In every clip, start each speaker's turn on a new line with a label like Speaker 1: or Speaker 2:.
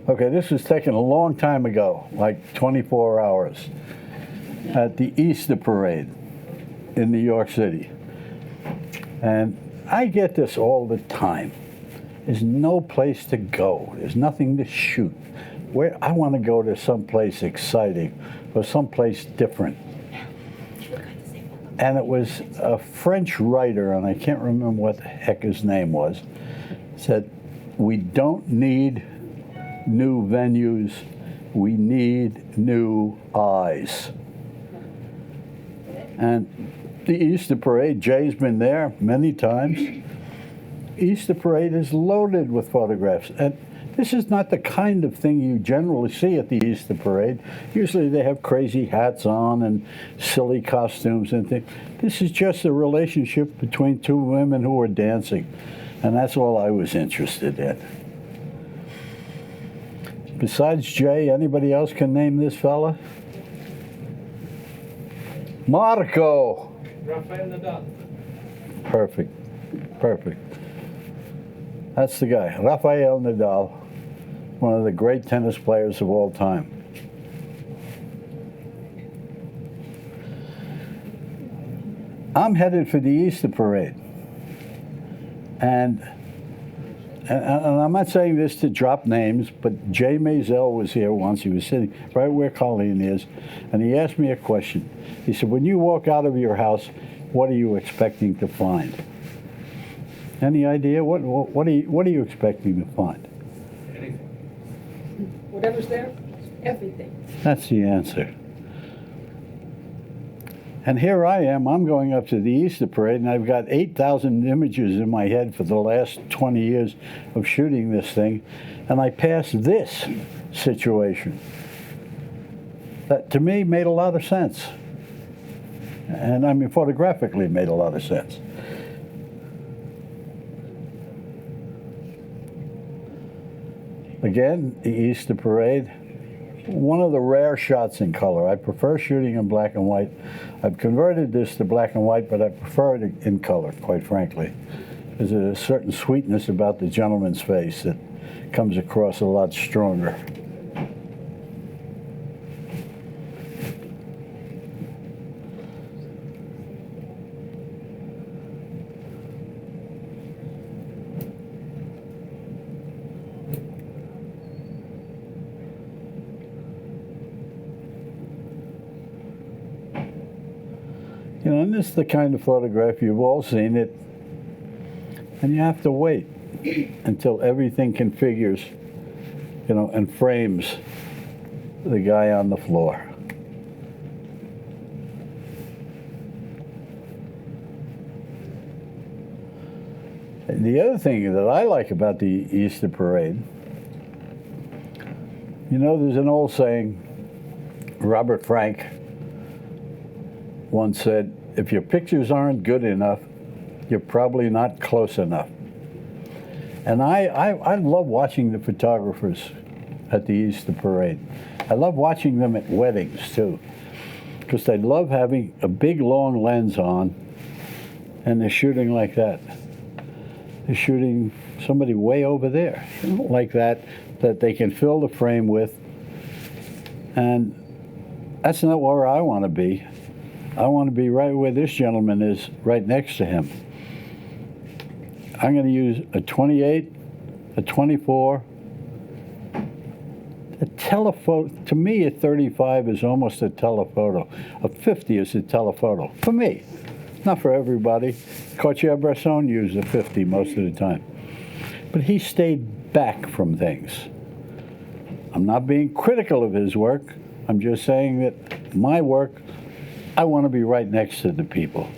Speaker 1: Okay, this was taken a long time ago, like 24 hours, at the Easter Parade in New York City. And I get this all the time. There's no place to go. There's nothing to shoot. Where I want to go to someplace exciting or someplace different. And it was a French writer, and I can't remember what the heck his name was, said, we don't need new venues, we need new eyes. And the Easter Parade, Jay's been there many times. Easter Parade is loaded with photographs. And this is not the kind of thing you generally see at the Easter Parade. Usually they have crazy hats on and silly costumes and things. This is just a relationship between two women who are dancing. And that's all I was interested in. Besides Jay, anybody else can name this fella? Marco.
Speaker 2: Rafael Nadal.
Speaker 1: Perfect. That's the guy, Rafael Nadal, one of the great tennis players of all time. I'm headed for the Easter Parade. And I'm not saying this to drop names, but Jay Maisel was here once. He was sitting right where Colleen is, and he asked me a question. He said, when you walk out of your house, what are you expecting to find? Any idea? What are you expecting to find?
Speaker 2: Anything.
Speaker 3: Whatever's there, everything.
Speaker 1: That's the answer. And here I am, I'm going up to the Easter Parade, and I've got 8,000 images in my head for the last 20 years of shooting this thing, and I passed this situation. That, to me, made a lot of sense. And I mean, photographically made a lot of sense. Again, the Easter Parade, one of the rare shots in color. I prefer shooting in black and white. I've converted this to black and white, but I prefer it in color, quite frankly. There's a certain sweetness about the gentleman's face that comes across a lot stronger. You know, and this is the kind of photograph, you've all seen it, and you have to wait until everything configures, you know, and frames the guy on the floor. And the other thing that I like about the Easter Parade, you know, there's an old saying, Robert Frank once said, if your pictures aren't good enough, you're probably not close enough. And I love watching the photographers at the Easter Parade. I love watching them at weddings too, because they love having a big long lens on, and they're shooting like that. They're shooting somebody way over there, you know, like that they can fill the frame with. And that's not where I want to be. I want to be right where this gentleman is, right next to him. I'm going to use a 28, a 24. A telephoto, to me, a 35 is almost a telephoto. A 50 is a telephoto, for me. Not for everybody. Cartier-Bresson used a 50 most of the time. But he stayed back from things. I'm not being critical of his work. I'm just saying that my work, I want to be right next to the people.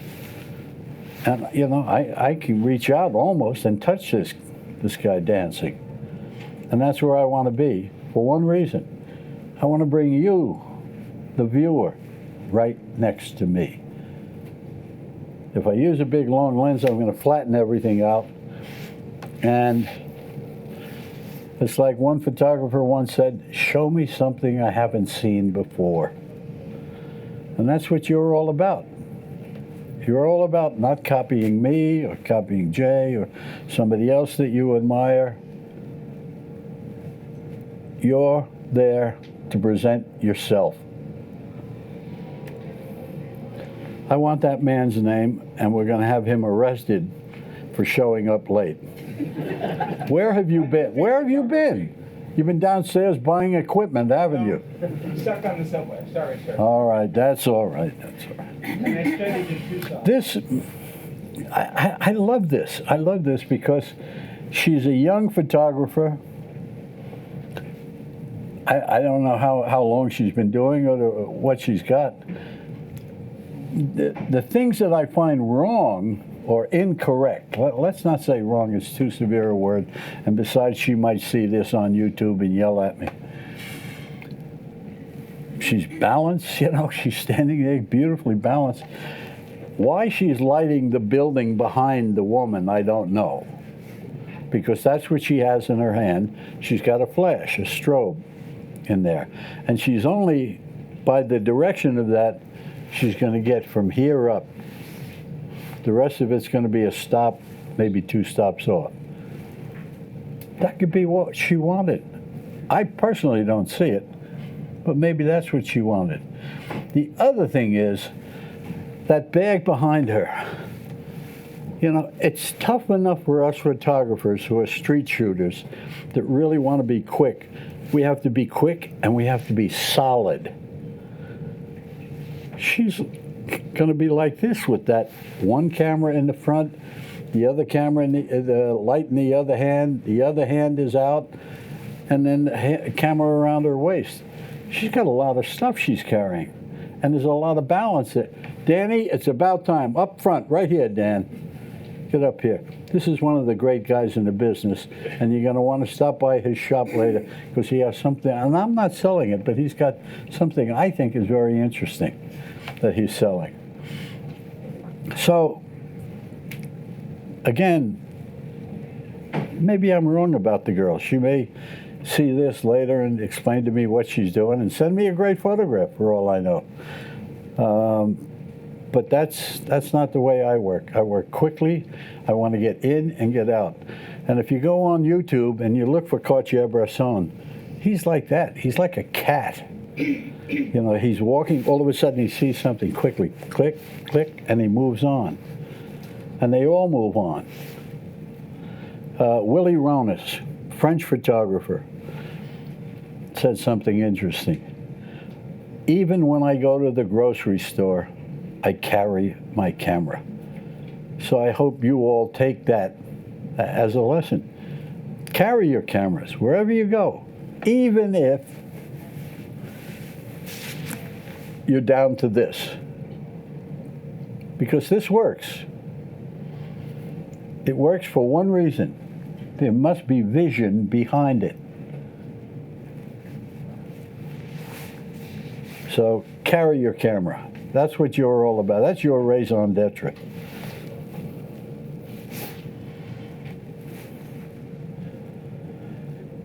Speaker 1: And, you know, I can reach out almost and touch this guy dancing. And that's where I want to be, for one reason. I want to bring you, the viewer, right next to me. If I use a big long lens, I'm going to flatten everything out. And it's like one photographer once said, show me something I haven't seen before. And that's what you're all about. You're all about not copying me or copying Jay or somebody else that you admire. You're there to present yourself. I want that man's name, and we're going to have him arrested for showing up late. Where have you been? Where have you been? You've been downstairs buying equipment, haven't you?
Speaker 2: Stuck on the subway. Sorry, sir.
Speaker 1: All right, that's all right. That's all right.
Speaker 2: And I studied in Tucson.
Speaker 1: This, I love this. I love this because she's a young photographer. I don't know how long she's been doing or what she's got. The things that I find wrong or incorrect, let's not say wrong, it's too severe a word, and besides she might see this on YouTube and yell at me. She's balanced, you know, she's standing there beautifully balanced. Why she's lighting the building behind the woman, I don't know. Because that's what she has in her hand. She's got a flash, a strobe in there. And she's only, by the direction of that, she's going to get from here up. The rest of it's going to be a stop, maybe 2 stops off. That could be what she wanted. I personally don't see it, but maybe that's what she wanted. The other thing is that bag behind her. You know, it's tough enough for us photographers who are street shooters that really want to be quick. We have to be quick and we have to be solid. She's going to be like this with that one camera in the front, the other camera in the light in the other hand is out, and then the camera around her waist. She's got a lot of stuff she's carrying, and there's a lot of balance there. Danny, it's about time. Up front, right here, Dan. Get up here. This is one of the great guys in the business, and you're going to want to stop by his shop later because he has something, and I'm not selling it, but he's got something I think is very interesting that he's selling. So, again, maybe I'm wrong about the girl. She may see this later and explain to me what she's doing and send me a great photograph for all I know. But that's not the way I work. I work quickly. I want to get in and get out. And if you go on YouTube and you look for Cartier-Bresson, he's like that. He's like a cat. You know, he's walking, all of a sudden he sees something quickly, click, click, and he moves on. And they all move on. Willie Ronis, French photographer, said something interesting. Even when I go to the grocery store, I carry my camera. So I hope you all take that as a lesson. Carry your cameras wherever you go, even if you're down to this. Because this works. It works for one reason. There must be vision behind it. So carry your camera. That's what you're all about. That's your raison d'etre.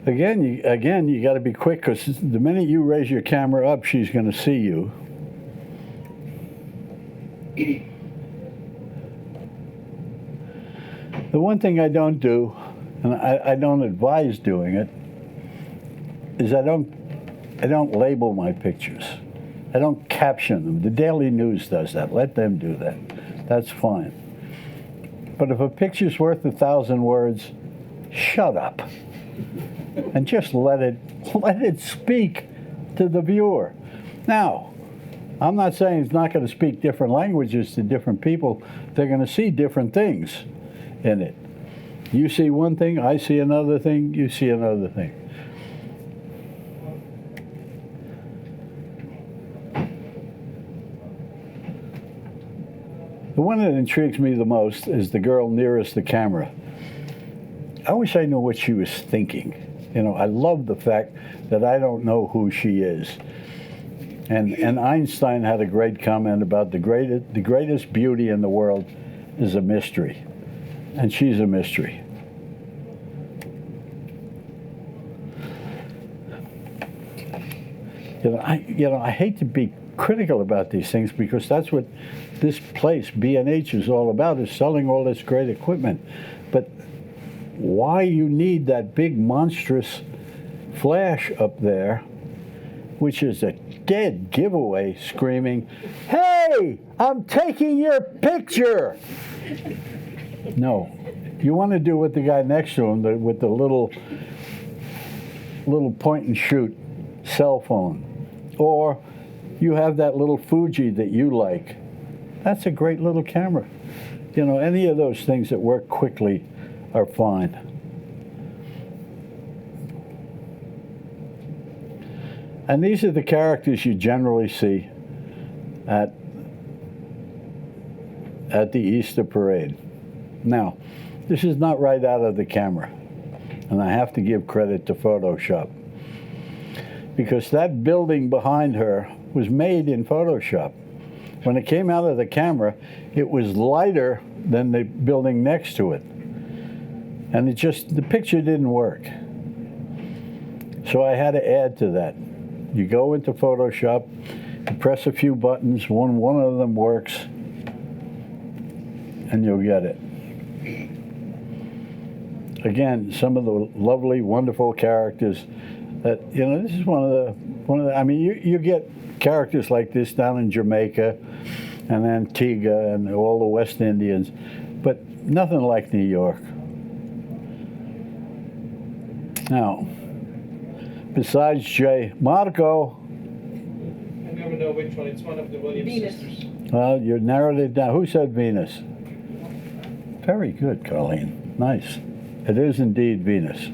Speaker 1: Again, you got to be quick because the minute you raise your camera up, she's going to see you. The one thing I don't do, and I don't advise doing it, is I don't label my pictures. I don't caption them. The Daily News does that. Let them do that. That's fine. But if a picture's worth 1,000 words, shut up. And just let it speak to the viewer. Now, I'm not saying it's not going to speak different languages to different people. They're going to see different things in it. You see one thing, I see another thing, you see another thing. The one that intrigues me the most is the girl nearest the camera. I wish I knew what she was thinking. You know, I love the fact that I don't know who she is. And Einstein had a great comment about the greatest beauty in the world is a mystery. And she's a mystery. I hate to be critical about these things because that's what this place, B&H, is all about, is selling all this great equipment. But why you need that big monstrous flash up there, which is a dead giveaway, screaming, "Hey, I'm taking your picture!" No. You want to do what the guy next to him, with the little point and shoot cell phone. Or you have that little Fuji that you like. That's a great little camera. You know, any of those things that work quickly are fine. And these are the characters you generally see at the Easter parade. Now, this is not right out of the camera, and I have to give credit to Photoshop, because that building behind her was made in Photoshop. When it came out of the camera, it was lighter than the building next to it, and the picture didn't work. So I had to add to that. You go into Photoshop, you press a few buttons, one of them works, and you'll get it. Again, some of the lovely, wonderful characters that, you know, this is one of the, I mean, you get characters like this down in Jamaica and Antigua and all the West Indians, but nothing like New York. Now, besides Jay, Marco.
Speaker 2: I never know which one. It's one of the Williams
Speaker 3: Venus.
Speaker 2: sisters.
Speaker 1: Well, you narrowed it down. Who said Venus? Very good, Colleen. Nice. It is indeed Venus.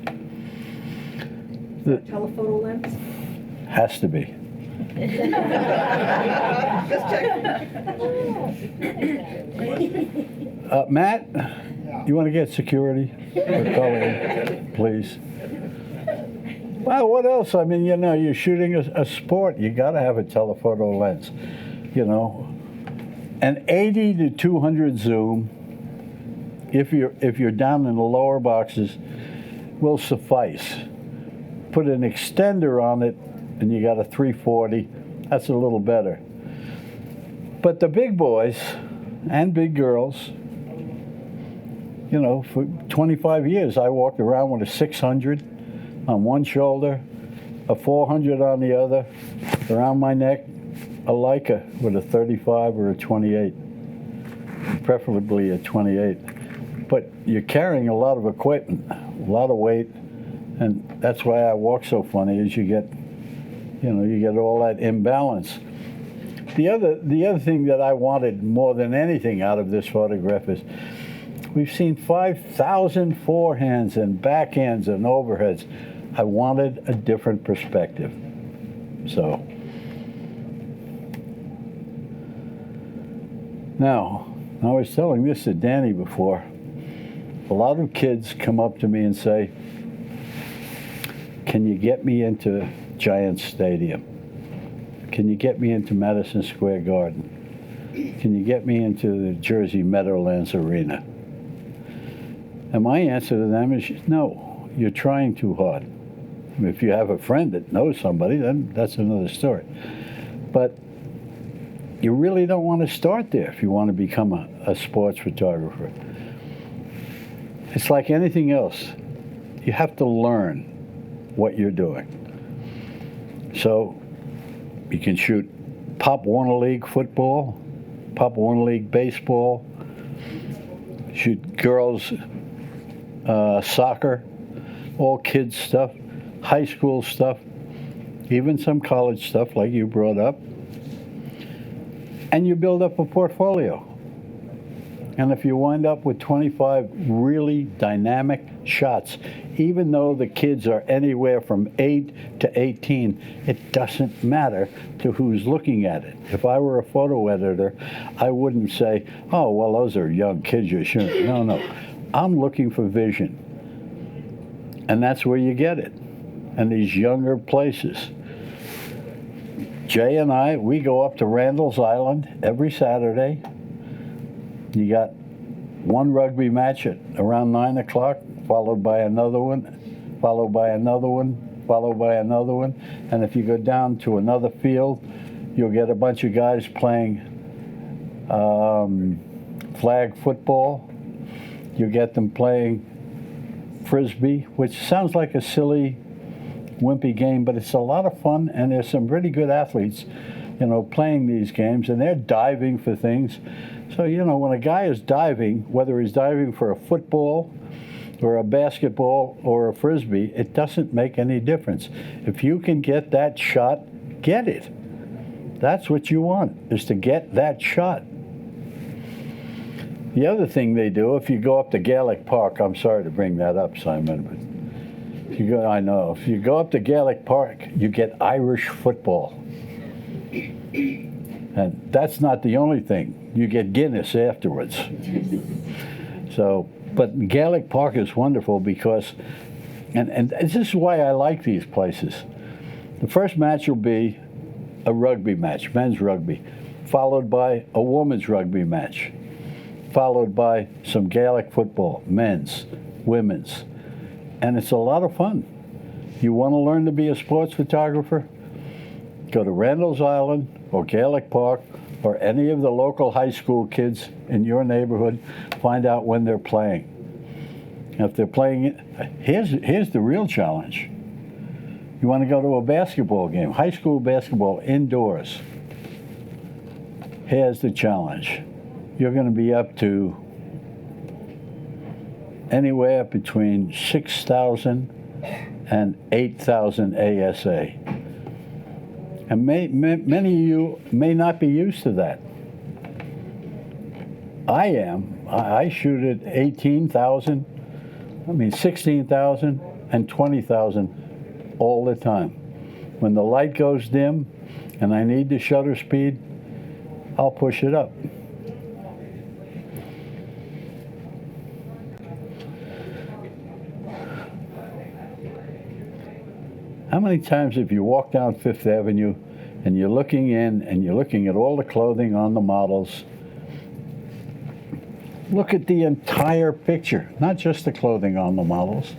Speaker 1: The,
Speaker 3: Telephoto lens?
Speaker 1: has to be.
Speaker 3: Just checking.
Speaker 1: Matt, you want to get security for Colleen, please? Well, what else? I mean, you know, you're shooting a sport. You got to have a telephoto lens, you know. An 80 to 200 zoom, if you're down in the lower boxes, will suffice. Put an extender on it, and you got a 340. That's a little better. But the big boys and big girls, you know, for 25 years, I walked around with a 600 on one shoulder, a 400 on the other, around my neck, a Leica with a 35 or a 28, preferably a 28. But you're carrying a lot of equipment, a lot of weight, and that's why I walk so funny, is you get all that imbalance. The other thing that I wanted more than anything out of this photograph is we've seen 5,000 forehands and backhands and overheads. I wanted a different perspective. So now, I was telling this to Danny before. A lot of kids come up to me and say, "Can you get me into Giants Stadium? Can you get me into Madison Square Garden? Can you get me into the Jersey Meadowlands Arena?" And my answer to them is, no, you're trying too hard. If you have a friend that knows somebody, then that's another story. But you really don't want to start there if you want to become a sports photographer. It's like anything else. You have to learn what you're doing. So you can shoot Pop Warner League football, Pop Warner League baseball, shoot girls soccer, all kids stuff, high school stuff, even some college stuff like you brought up. And you build up a portfolio. And if you wind up with 25 really dynamic shots, even though the kids are anywhere from 8 to 18, it doesn't matter to who's looking at it. If I were a photo editor, I wouldn't say, "Oh, well, those are young kids you're shooting." No. I'm looking for vision. And that's where you get it. And these younger places. Jay and I, we go up to Randall's Island every Saturday. You got one rugby match at around 9 o'clock, followed by another one, followed by another one, followed by another one. And if you go down to another field, you'll get a bunch of guys playing flag football. You get them playing frisbee, which sounds like a silly wimpy game, but it's a lot of fun, and there's some really good athletes, playing these games, and they're diving for things. So, when a guy is diving, whether he's diving for a football or a basketball or a frisbee, it doesn't make any difference. If you can get that shot, get it. That's what you want, is to get that shot. The other thing they do, if you go up to Gaelic Park, I'm sorry to bring that up, Simon, but if you go up to Gaelic Park, you get Irish football. And that's not the only thing. You get Guinness afterwards. So, but Gaelic Park is wonderful because, and this is why I like these places. The first match will be a rugby match, men's rugby, followed by a women's rugby match, followed by some Gaelic football, men's, women's. And it's a lot of fun. You want to learn to be a sports photographer? Go to Randall's Island or Gaelic Park or any of the local high school kids in your neighborhood. Find out when they're playing. If they're playing it, here's the real challenge. You want to go to a basketball game, high school basketball indoors. Here's the challenge. You're going to be up to anywhere between 6,000 and 8,000 ASA. And many of you may not be used to that. I am. I shoot at 18,000, 16,000 and 20,000 all the time. When the light goes dim and I need the shutter speed, I'll push it up. How many times have you walked down Fifth Avenue and you're looking in and you're looking at all the clothing on the models? Look at the entire picture, not just the clothing on the models.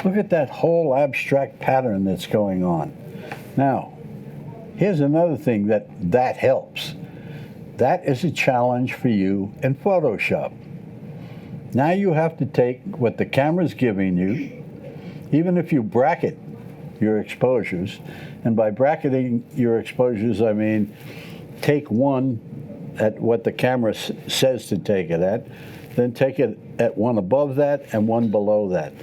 Speaker 1: Look at that whole abstract pattern that's going on. Now, here's another thing that helps. That is a challenge for you in Photoshop. Now you have to take what the camera's giving you, even if you bracket your exposures, and by bracketing your exposures, I mean take one at what the camera says to take it at, then take it at one above that and one below that.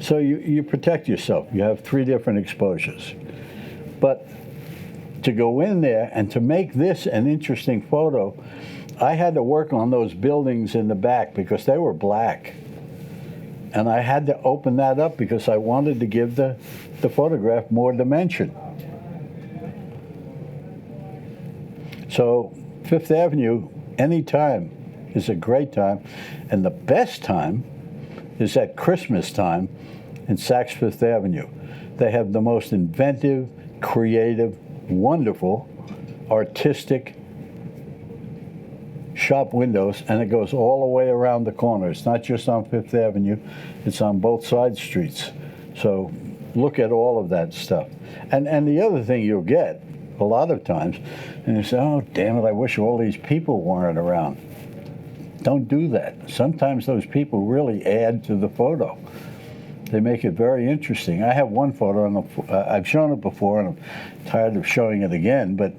Speaker 1: So you protect yourself. You have 3 different exposures. But to go in there and to make this an interesting photo, I had to work on those buildings in the back because they were black. And I had to open that up because I wanted to give the photograph more dimension. So Fifth Avenue, any time, is a great time. And the best time is at Christmas time in Saks Fifth Avenue. They have the most inventive, creative, wonderful, artistic shop windows, and it goes all the way around the corner. It's not just on Fifth Avenue, it's on both side streets. So look at all of that stuff. And the other thing you'll get a lot of times, and you say, oh, damn it, I wish all these people weren't around. Don't do that. Sometimes those people really add to the photo. They make it very interesting. I have one photo, and I've shown it before, and I'm tired of showing it again, but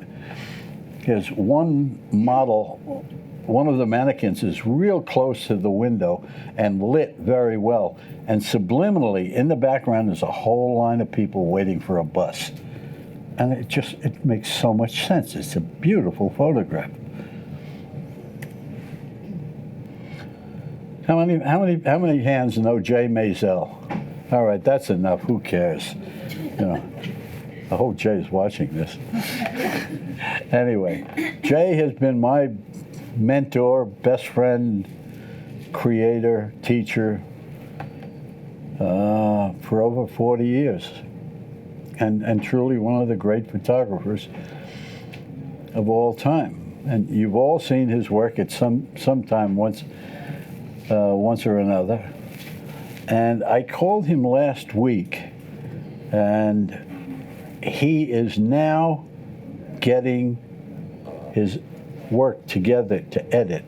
Speaker 1: there's one model, one of the mannequins is real close to the window and lit very well. And subliminally, in the background, there's a whole line of people waiting for a bus. And it makes so much sense. It's a beautiful photograph. How many hands know Jay Maisel? All right, that's enough. Who cares? I hope Jay's watching this. Anyway, Jay has been my mentor, best friend, creator, teacher for over 40 years. And truly one of the great photographers of all time. And you've all seen his work at some time once or another. And I called him last week, and he is now getting his work together to edit.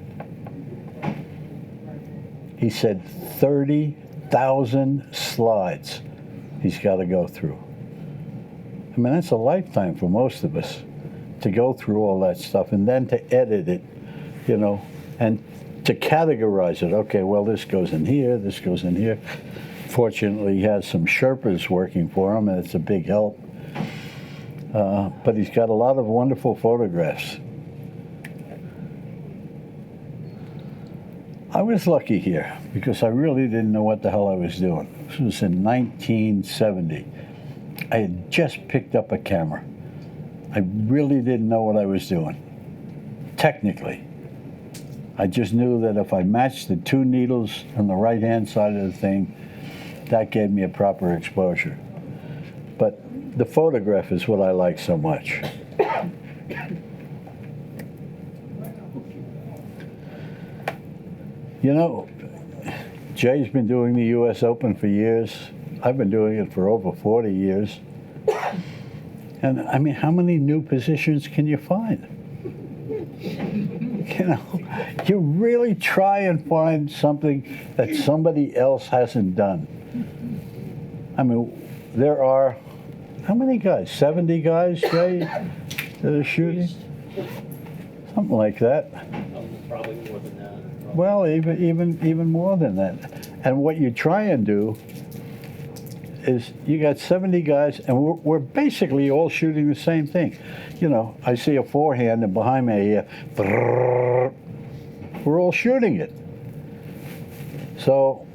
Speaker 1: He said 30,000 slides he's got to go through. I mean, that's a lifetime for most of us to go through all that stuff and then to edit it, you know, and to categorize it. Okay, well, this goes in here, this goes in here. Fortunately, he has some Sherpas working for him, and it's a big help. But he's got a lot of wonderful photographs. I was lucky here because I really didn't know what the hell I was doing. This was in 1970. I had just picked up a camera. I really didn't know what I was doing, technically. I just knew that if I matched the two needles on the right-hand side of the thing, that gave me a proper exposure. But the photograph is what I like so much. You know, Jay's been doing the U.S. Open for years. I've been doing it for over 40 years. And I mean, how many new positions can you find? You know, you really try and find something that somebody else hasn't done. I mean, there are, how many guys? 70 guys, Jay, that are shooting? Something like that.
Speaker 4: Probably more than that.
Speaker 1: Well, even more than that. And what you try and do is you got 70 guys, and we're basically all shooting the same thing. You know, I see a forehand, and behind me, I hear, we're all shooting it. So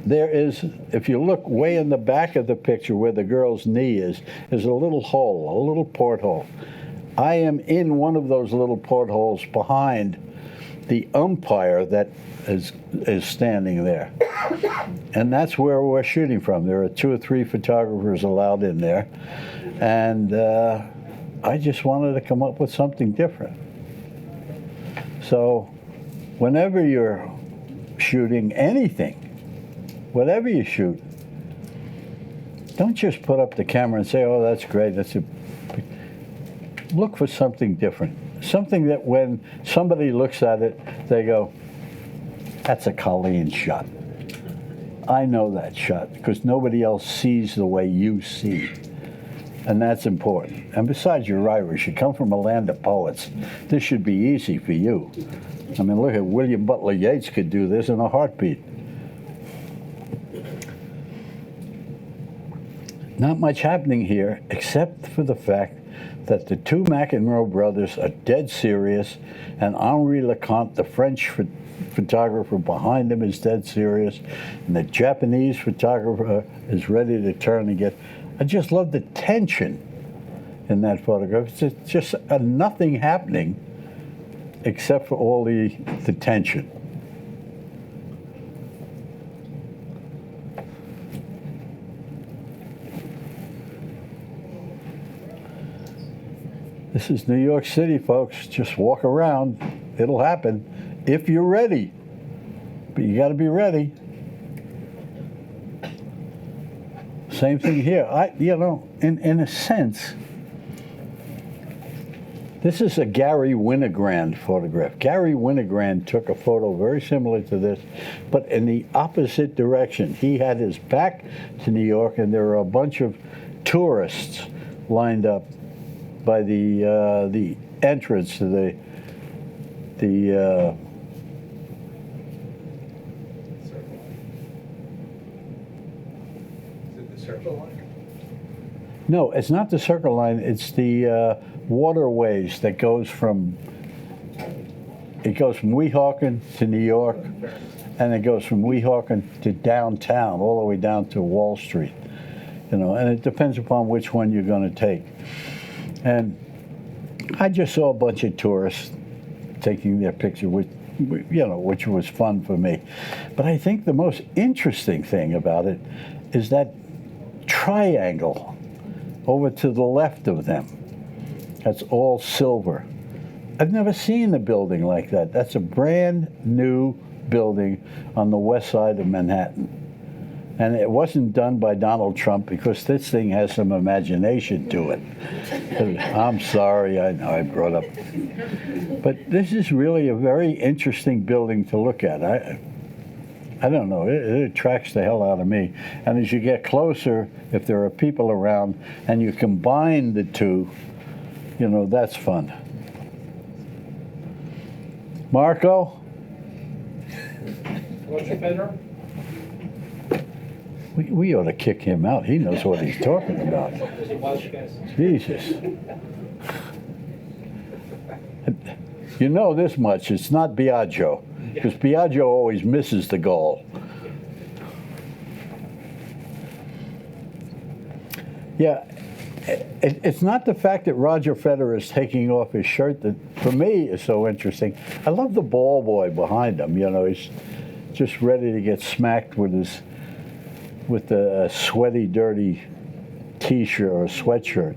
Speaker 1: there is, if you look way in the back of the picture where the girl's knee is, there's a little hole, a little porthole. I am in one of those little portholes behind the umpire that is standing there. And that's where we're shooting from. There are 2 or 3 photographers allowed in there. And I just wanted to come up with something different. So whenever you're shooting anything, whatever you shoot, don't just put up the camera and say, oh, that's great. Look for something different. Something that when somebody looks at it, they go, that's a Colleen shot. I know that shot because nobody else sees the way you see. And that's important. And besides, you're Irish. You come from a land of poets. This should be easy for you. I mean, look at William Butler Yeats could do this in a heartbeat. Not much happening here except for the fact that the 2 McEnroe brothers are dead serious, and Henri Leconte, the French photographer behind them, is dead serious, and the Japanese photographer is ready to turn and get. I just love the tension in that photograph. It's just nothing happening except for all the tension. This is New York City, folks. Just walk around. It'll happen if you're ready. But you got to be ready. Same thing here. You know, in a sense, this is a Gary Winogrand photograph. Gary Winogrand took a photo very similar to this, but in the opposite direction. He had his back to New York, and there were a bunch of tourists lined up by the entrance to the
Speaker 2: Is it the circle line?
Speaker 1: No, it's not the Circle Line. It's the waterways that goes from Weehawken to New York, and it goes from Weehawken to downtown, all the way down to Wall Street. You know, and it depends upon which one you're going to take. And I just saw a bunch of tourists taking their picture, which was fun for me. But I think the most interesting thing about it is that triangle over to the left of them. That's all silver. I've never seen a building like that. That's a brand new building on the west side of Manhattan. And it wasn't done by Donald Trump because this thing has some imagination to it. I'm sorry, I know I brought up. But this is really a very interesting building to look at. I don't know, it attracts the hell out of me. And as you get closer, if there are people around and you combine the two, you know, that's fun. Marco?
Speaker 2: Roger Federer?
Speaker 1: We ought to kick him out. He knows what he's talking about.
Speaker 2: Is he Welsh, guys?
Speaker 1: Jesus. You know this much, it's not Biagio, because Biagio always misses the goal. Yeah, it's not the fact that Roger Federer is taking off his shirt that, for me, is so interesting. I love the ball boy behind him. You know, he's just ready to get smacked with the sweaty, dirty T-shirt or sweatshirt.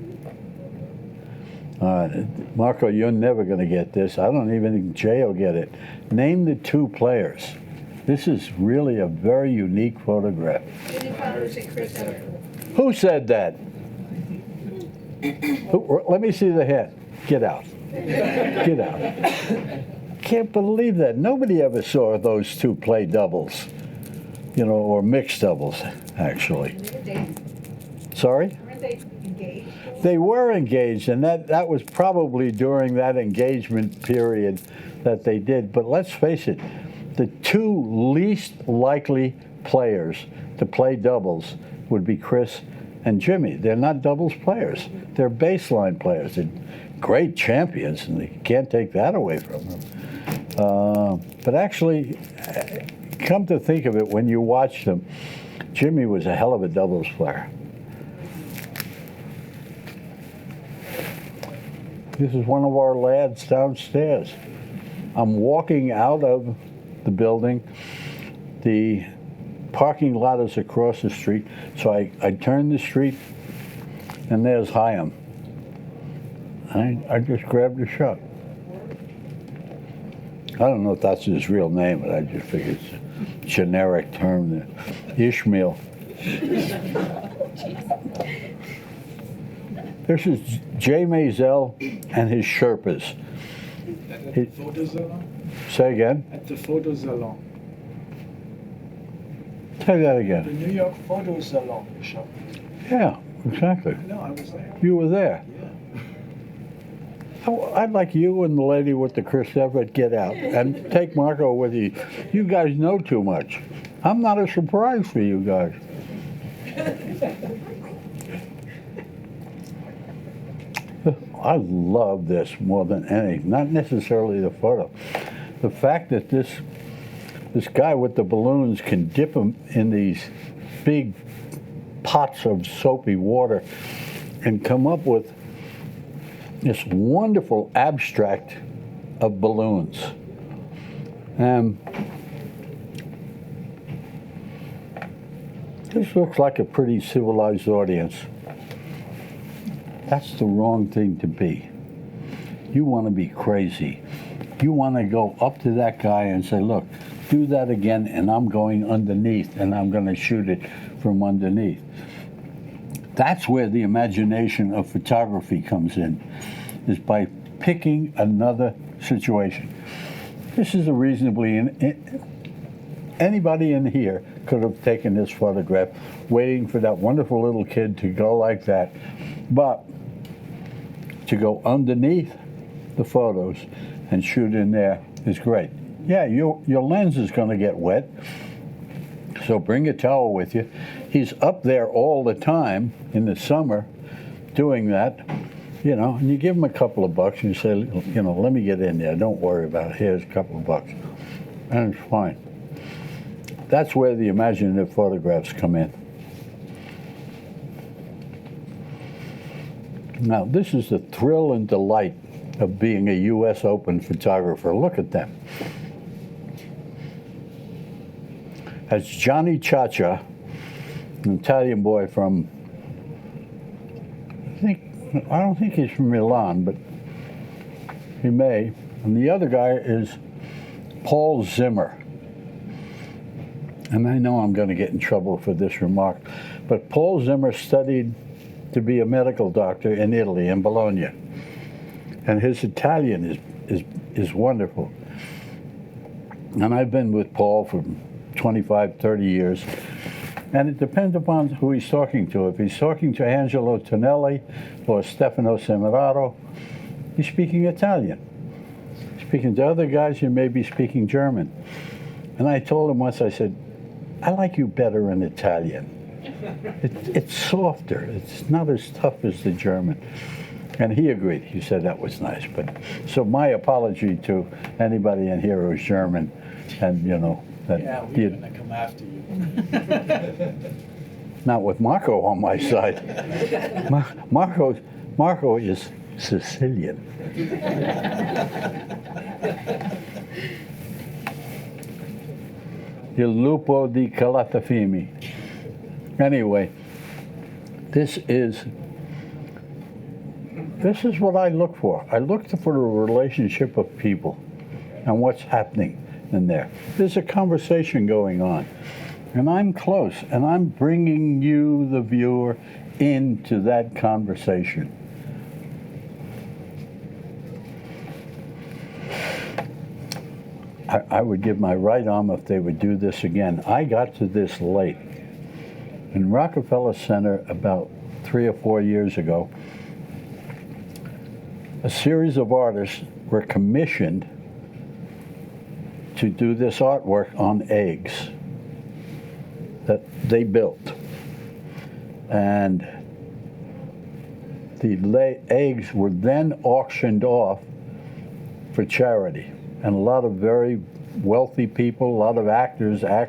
Speaker 1: Marco, you're never going to get this. I don't even think Jay will get it. Name the two players. This is really a very unique photograph. Who said that? Let me see the head. Get out. Get out. Can't believe that. Nobody ever saw those two play doubles, you know, or mixed doubles, actually. Sorry?
Speaker 3: Weren't they engaged?
Speaker 1: They were engaged, and that was probably during that engagement period that they did. But let's face it, the two least likely players to play doubles would be Chris and Jimmy. They're not doubles players. They're baseline players. They're great champions, and they can't take that away from them. But actually, come to think of it, when you watch them, Jimmy was a hell of a doubles player. This is one of our lads downstairs. I'm walking out of the building. The parking lot is across the street. So I turn the street, and there's Hyam. I just grabbed a shot. I don't know if that's his real name, but I just figured it's a generic term there. Ishmael. This is Jay Maisel and his Sherpas.
Speaker 5: At the photo salon?
Speaker 1: Say again?
Speaker 5: At the photo salon.
Speaker 1: Say that
Speaker 5: The
Speaker 1: again.
Speaker 5: New York photo salon shop.
Speaker 1: Yeah, exactly.
Speaker 5: No, I was there.
Speaker 1: You were there.
Speaker 5: Yeah.
Speaker 1: I'd like you and the lady with the Chris Everett get out and take Marco with you. You guys know too much. I'm not a surprise for you guys. I love this more than anything. Not necessarily the photo. The fact that this guy with the balloons can dip them in these big pots of soapy water and come up with this wonderful abstract of balloons. This looks like a pretty civilized audience. That's the wrong thing to be. You want to be crazy. You want to go up to that guy and say, look, do that again, and I'm going underneath, and I'm going to shoot it from underneath. That's where the imagination of photography comes in, is by picking another situation. This is a reasonably, anybody in here could have taken this photograph, waiting for that wonderful little kid to go like that. But to go underneath the photos and shoot in there is great. Yeah, your lens is going to get wet, so bring a towel with you. He's up there all the time in the summer doing that, you know, and you give him a couple of bucks and you say, you know, let me get in there. Don't worry about it. Here's a couple of bucks. And it's fine. That's where the imaginative photographs come in. Now, this is the thrill and delight of being a U.S. Open photographer. Look at them. That's Johnny Chacha, an Italian boy from, I don't think he's from Milan, but he may. And the other guy is Paul Zimmer. And I know I'm going to get in trouble for this remark, but Paul Zimmer studied to be a medical doctor in Italy, in Bologna. And his Italian is wonderful. And I've been with Paul for 25, 30 years. And it depends upon who he's talking to. If he's talking to Angelo Tonelli or Stefano Semeraro, he's speaking Italian. Speaking to other guys, you may be speaking German. And I told him once, I said, I like you better in Italian. It's softer. It's not as tough as the German. And he agreed. He said that was nice. But so my apology to anybody in here who's German, and you know that.
Speaker 5: Yeah, we're gonna come after you.
Speaker 1: Not with Marco on my side. Marco is Sicilian. Il lupo di Calatafimi. Anyway, this is what I look for. I look for the relationship of people and what's happening in there. There's a conversation going on, and I'm close, and I'm bringing you, the viewer, into that conversation. I would give my right arm if they would do this again. I got to this late. In Rockefeller Center about 3 or 4 years ago, a series of artists were commissioned to do this artwork on eggs that they built. And the eggs were then auctioned off for charity. And a lot of very wealthy people, a lot of actors, a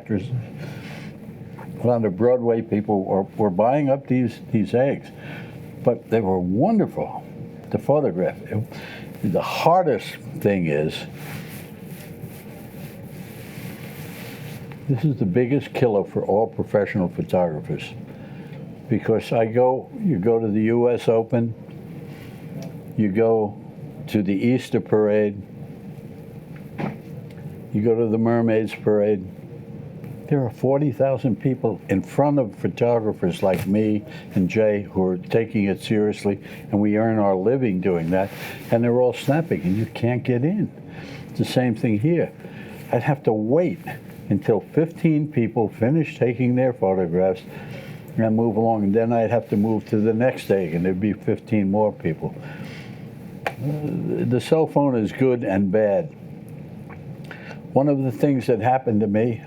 Speaker 1: lot of Broadway people were buying up these eggs. But they were wonderful to photograph. The hardest thing is, this is the biggest killer for all professional photographers. Because you go to the US Open, you go to the Easter Parade, you go to the Mermaids Parade, there are 40,000 people in front of photographers like me and Jay who are taking it seriously, and we earn our living doing that, and they're all snapping, and you can't get in. It's the same thing here. I'd have to wait until 15 people finish taking their photographs and move along, and then I'd have to move to the next day, and there'd be 15 more people. The cell phone is good and bad. One of the things that happened to me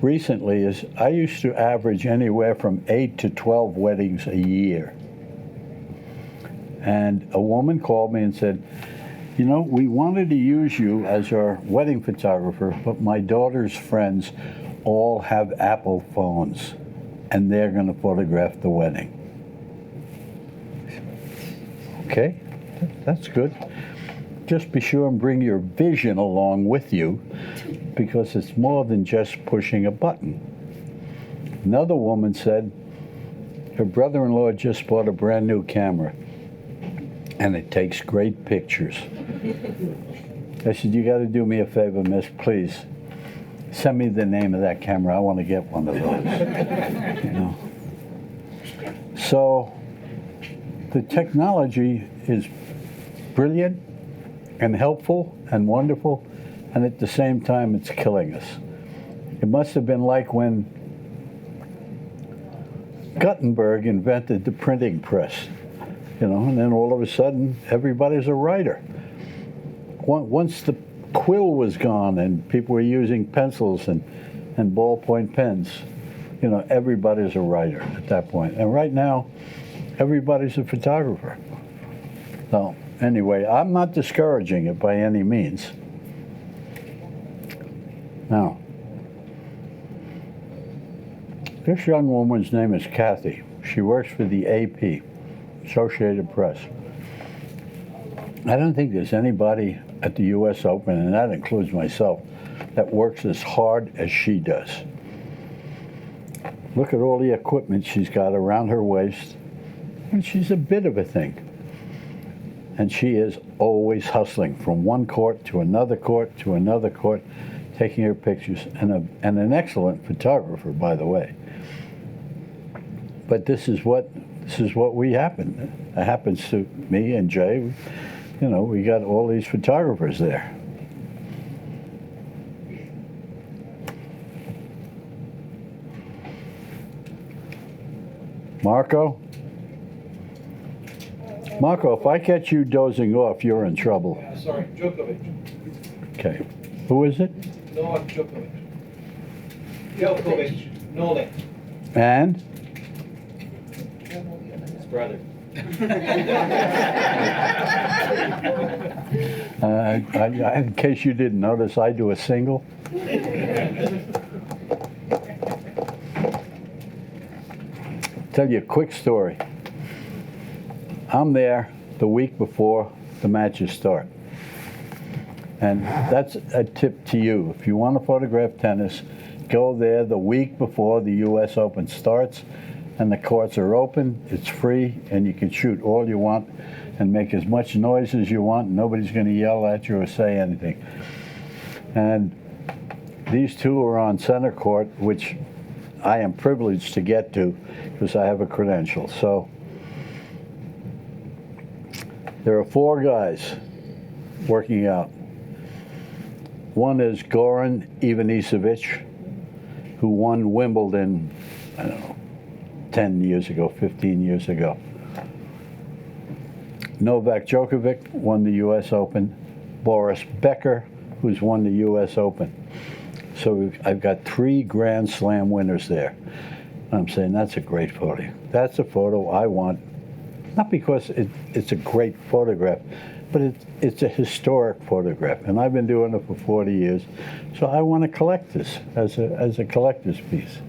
Speaker 1: recently is I used to average anywhere from 8 to 12 weddings a year. And a woman called me and said, you know, we wanted to use you as our wedding photographer, but my daughter's friends all have Apple phones, and they're going to photograph the wedding. Okay, that's good. Just be sure and bring your vision along with you, because it's more than just pushing a button. Another woman said her brother-in-law just bought a brand new camera, and it takes great pictures. I said, you got to do me a favor, miss, please. Send me the name of that camera. I want to get one of those. You know. So the technology is brilliant and helpful and wonderful, and at the same time it's killing us. It must have been like when Gutenberg invented the printing press, you know, and then all of a sudden everybody's a writer. Once the quill was gone and people were using pencils and ballpoint pens, you know, everybody's a writer at that point. And right now, everybody's a photographer. So anyway, I'm not discouraging it by any means. Now, this young woman's name is Kathy. She works for the AP, Associated Press. I don't think there's anybody at the US Open, and that includes myself, that works as hard as she does. Look at all the equipment she's got around her waist, and she's a bit of a thing. And she is always hustling from one court to another court to another court, taking her pictures, and an excellent photographer, by the way. But this is what we happen. It happens to me and Jay. You know, we got all these photographers there. Marco? Marco, if I catch you dozing off, you're in trouble.
Speaker 2: Sorry, Djokovic.
Speaker 1: Okay. Who is it?
Speaker 2: Novak Djokovic. Djokovic. Nole.
Speaker 1: And?
Speaker 4: His brother.
Speaker 1: In case you didn't notice, I do a single. Tell you a quick story. I'm there the week before the matches start. And that's a tip to you. If you want to photograph tennis, go there the week before the US Open starts, and the courts are open, it's free, and you can shoot all you want and make as much noise as you want. Nobody's going to yell at you or say anything. And these two are on center court, which I am privileged to get to because I have a credential. So there are 4 guys working out. One is Goran Ivanisevic, who won Wimbledon, I don't know, 10 years ago, 15 years ago. Novak Djokovic won the US Open. Boris Becker, who's won the US Open. So I've got 3 Grand Slam winners there. I'm saying that's a great photo. That's a photo I want, not because it's a great photograph, but it's a historic photograph. And I've been doing it for 40 years. So I want to collect this as a collector's piece.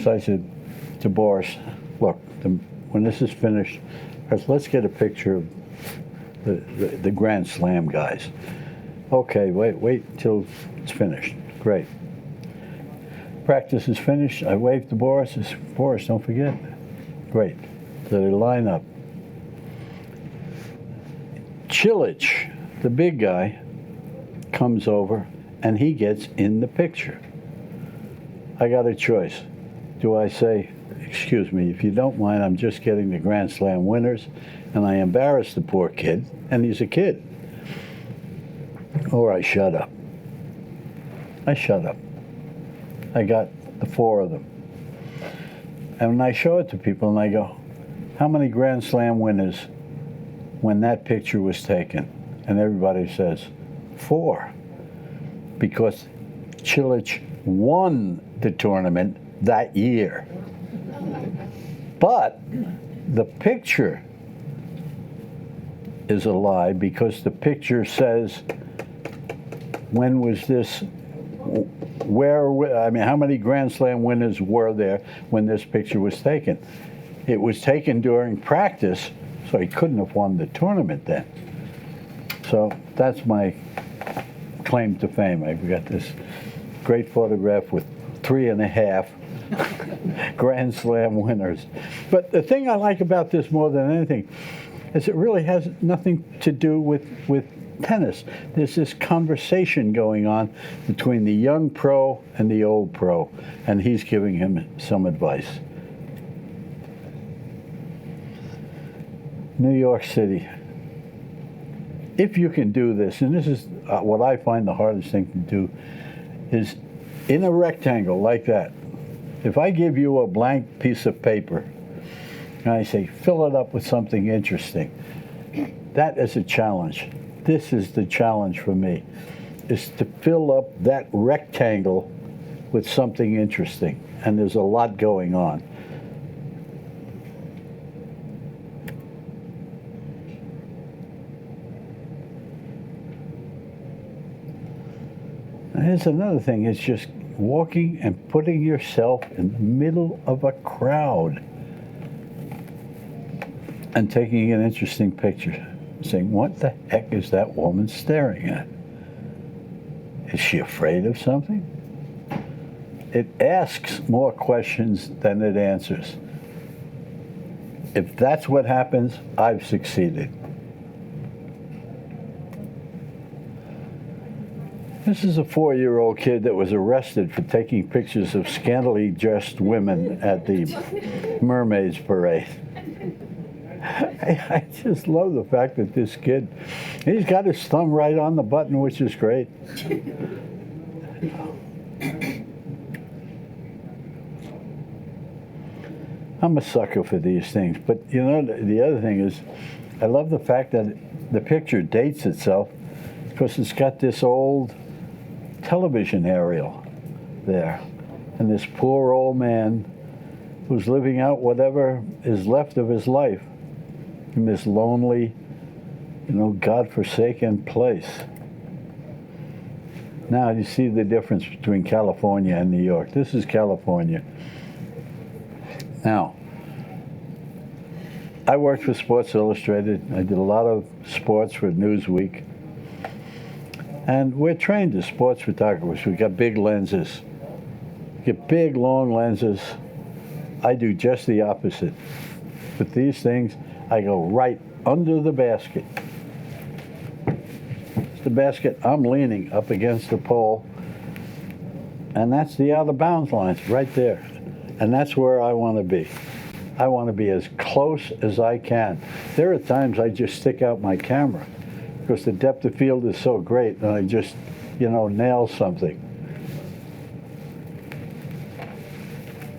Speaker 1: So I said to Boris, look, when this is finished, let's get a picture of the Grand Slam guys. Okay, wait till it's finished. Great. Practice is finished. I waved to Boris. I said, Boris, don't forget. Great. So they line up. Cilic, the big guy, comes over and he gets in the picture. I got a choice. Do I say, excuse me, if you don't mind, I'm just getting the Grand Slam winners, and I embarrass the poor kid, and he's a kid. Or I shut up. I shut up. I got the 4 of them. And when I show it to people and I go, how many Grand Slam winners when that picture was taken? And everybody says, 4. Because Cilic won the tournament that year. But the picture is a lie because the picture says, when was this, how many Grand Slam winners were there when this picture was taken? It was taken during practice, so he couldn't have won the tournament then. So that's my claim to fame. I've got this great photograph with 3.5 Grand Slam winners. But the thing I like about this more than anything is it really has nothing to do with tennis. There's this conversation going on between the young pro and the old pro, and he's giving him some advice. New York City. If you can do this, and this is what I find the hardest thing to do, is in a rectangle like that, if I give you a blank piece of paper and I say, fill it up with something interesting, that is a challenge. This is the challenge for me, is to fill up that rectangle with something interesting. And there's a lot going on. And here's another thing, it's just walking and putting yourself in the middle of a crowd and taking an interesting picture. Saying, what the heck is that woman staring at? Is she afraid of something? It asks more questions than it answers. If that's what happens, I've succeeded. This is a 4-year-old kid that was arrested for taking pictures of scantily dressed women at the Mermaids Parade. I just love the fact that this kid, he's got his thumb right on the button, which is great. I'm a sucker for these things. But you know, the other thing is, I love the fact that the picture dates itself because it's got this old television aerial there. And this poor old man who's living out whatever is left of his life in this lonely, you know, God-forsaken place. Now you see the difference between California and New York. This is California. Now, I worked for Sports Illustrated. I did a lot of sports for Newsweek. And we're trained as sports photographers. We've got big lenses. Get big, long lenses. I do just the opposite. With these things, I go right under the basket. The basket, I'm leaning up against the pole, and that's the out of bounds lines right there. And that's where I want to be. I want to be as close as I can. There are times I just stick out my camera because the depth of field is so great, and I just, you know, nail something.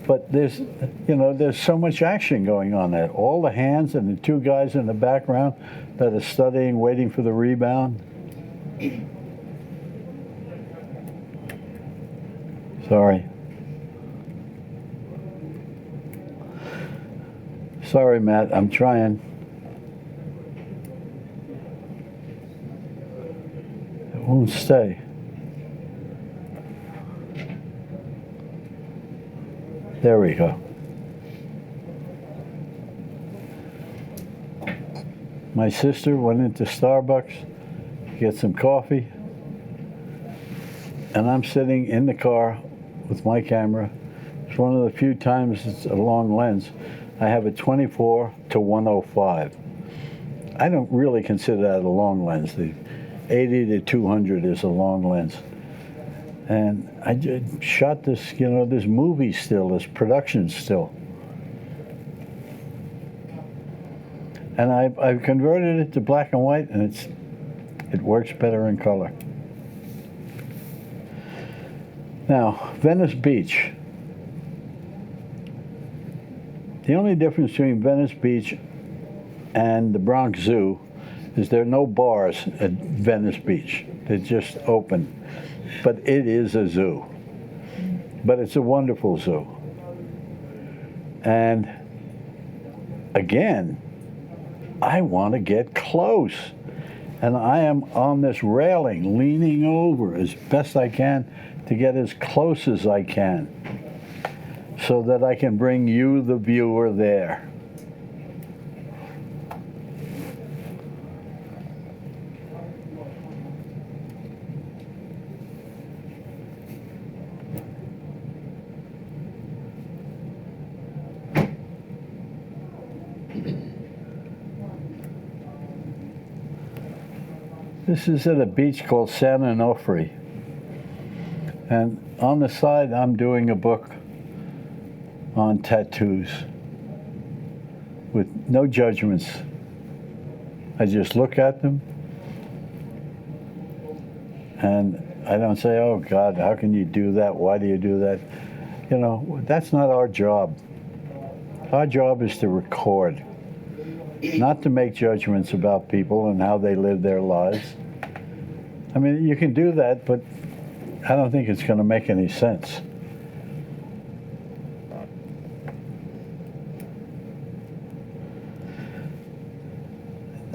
Speaker 1: But there's, you know, there's so much action going on there. All the hands and the two guys in the background that are studying, waiting for the rebound. Sorry. Sorry, Matt, I'm trying. It won't stay. There we go. My sister went into Starbucks to get some coffee, and I'm sitting in the car with my camera. It's one of the few times it's a long lens. I have a 24 to 105. I don't really consider that a long lens. The 80 to 200 is a long lens. And I just shot this, you know, this movie still, this production still. And I've converted it to black and white, and it works better in color. Now, Venice Beach. The only difference between Venice Beach and the Bronx Zoo is there are no bars at Venice Beach. They're just open. But it is a zoo. But it's a wonderful zoo. And again, I want to get close. And I am on this railing, leaning over as best I can to get as close as I can so that I can bring you, the viewer, there. This is at a beach called San Onofre. And on the side, I'm doing a book on tattoos with no judgments. I just look at them and I don't say, oh God, how can you do that? Why do you do that? You know, that's not our job. Our job is to record, not to make judgments about people and how they live their lives. I mean, you can do that, but I don't think it's going to make any sense.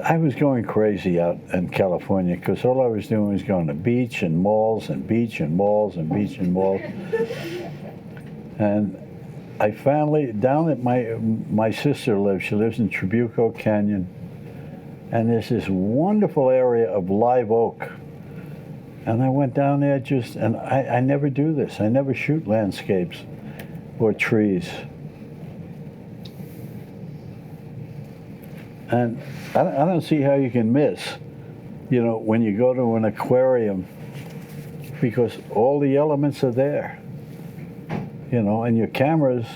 Speaker 1: I was going crazy out in California because all I was doing was going to beach and malls and beach and malls and beach and malls. And I finally, down at my sister lives, she lives in Trabuco Canyon, and there's this wonderful area of live oak. And I went down there and I never do this. I never shoot landscapes or trees. And I don't see how you can miss, you know, when you go to an aquarium, because all the elements are there, you know, and your cameras,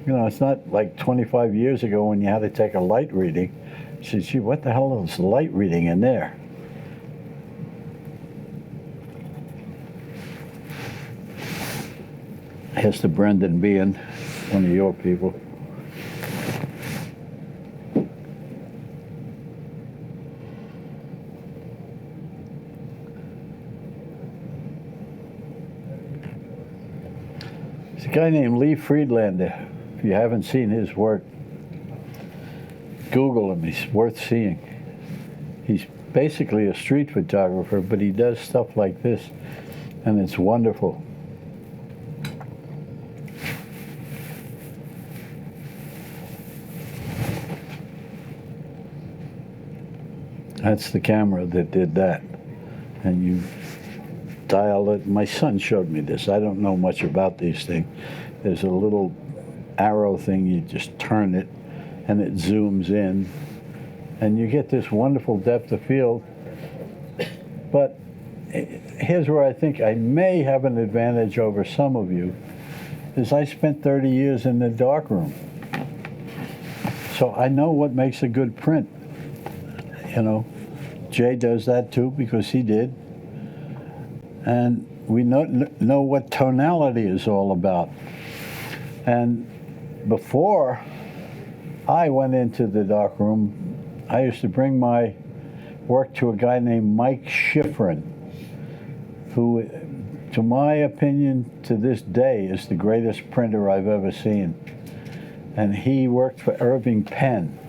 Speaker 1: you know, it's not like 25 years ago when you had to take a light reading. You said, gee, what the hell is light reading in there? Here's the Brendan being one of your people. There's a guy named Lee Friedlander. If you haven't seen his work, Google him. He's worth seeing. He's basically a street photographer, but he does stuff like this, and it's wonderful. That's the camera that did that. And you dial it. My son showed me this. I don't know much about these things. There's a little arrow thing. You just turn it, and it zooms in. And you get this wonderful depth of field. But here's where I think I may have an advantage over some of you, is I spent 30 years in the darkroom. So I know what makes a good print. You know, Jay does that too because he did. And we know what tonality is all about. And before I went into the darkroom, I used to bring my work to a guy named Mike Schifrin, who, to my opinion, to this day, is the greatest printer I've ever seen. And he worked for Irving Penn.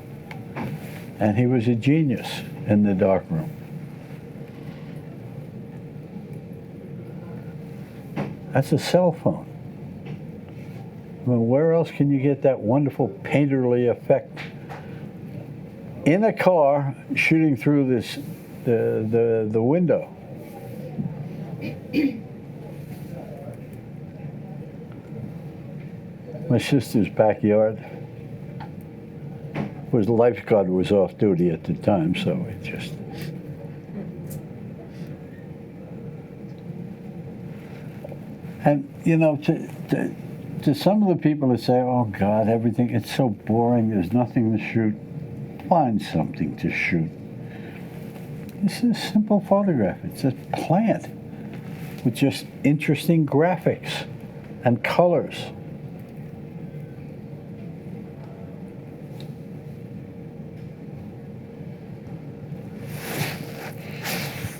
Speaker 1: And he was a genius in the darkroom. That's a cell phone. Well, where else can you get that wonderful painterly effect? In a car, shooting through this the window. My sister's backyard. Was lifeguard was off duty at the time, so it just. And you know, to some of the people that say, "Oh God, everything it's so boring. There's nothing to shoot." Find something to shoot. This is a simple photograph. It's a plant with just interesting graphics and colors.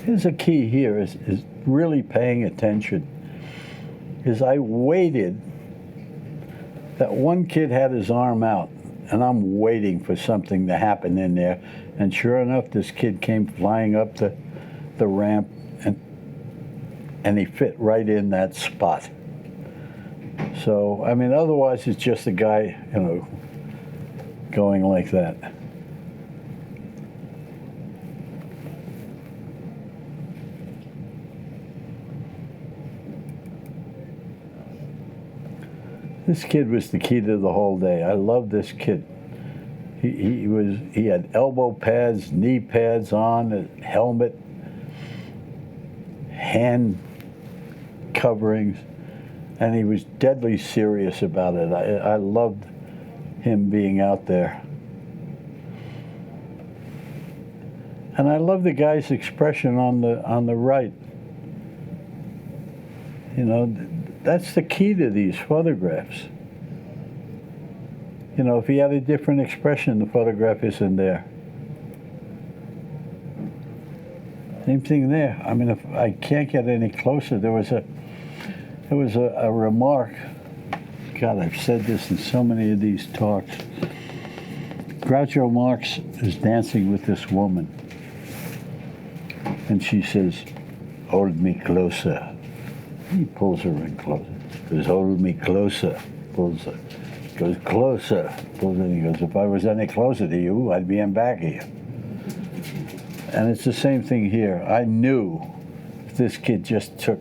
Speaker 1: Here's a key here is really paying attention. Is I waited, that one kid had his arm out, and I'm waiting for something to happen in there. And sure enough, this kid came flying up the ramp, and he fit right in that spot. So, I mean, otherwise it's just a guy, you know, going like that. This kid was the key to the whole day. I love this kid. He had elbow pads, knee pads on, a helmet, hand coverings, and he was deadly serious about it. I loved him being out there. And I love the guy's expression on the right. You know, that's the key to these photographs. You know, if he had a different expression, the photograph isn't there. Same thing there. I mean, if I can't get any closer, there was a remark. God, I've said this in so many of these talks. Groucho Marx is dancing with this woman, and she says, "Hold me closer." He pulls her in closer. He goes, "Hold me closer." Pulls her. Goes closer. Pulls her. He goes, "If I was any closer to you, I'd be in back of you." And it's the same thing here. I knew if this kid just took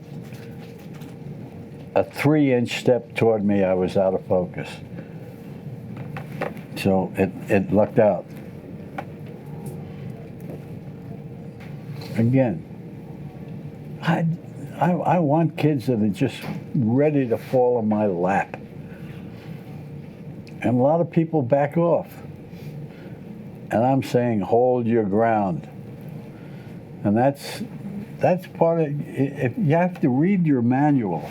Speaker 1: a 3-inch step toward me, I was out of focus. So it lucked out. Again, I want kids that are just ready to fall in my lap. And a lot of people back off. And I'm saying, hold your ground. And that's part of, if you have to read your manual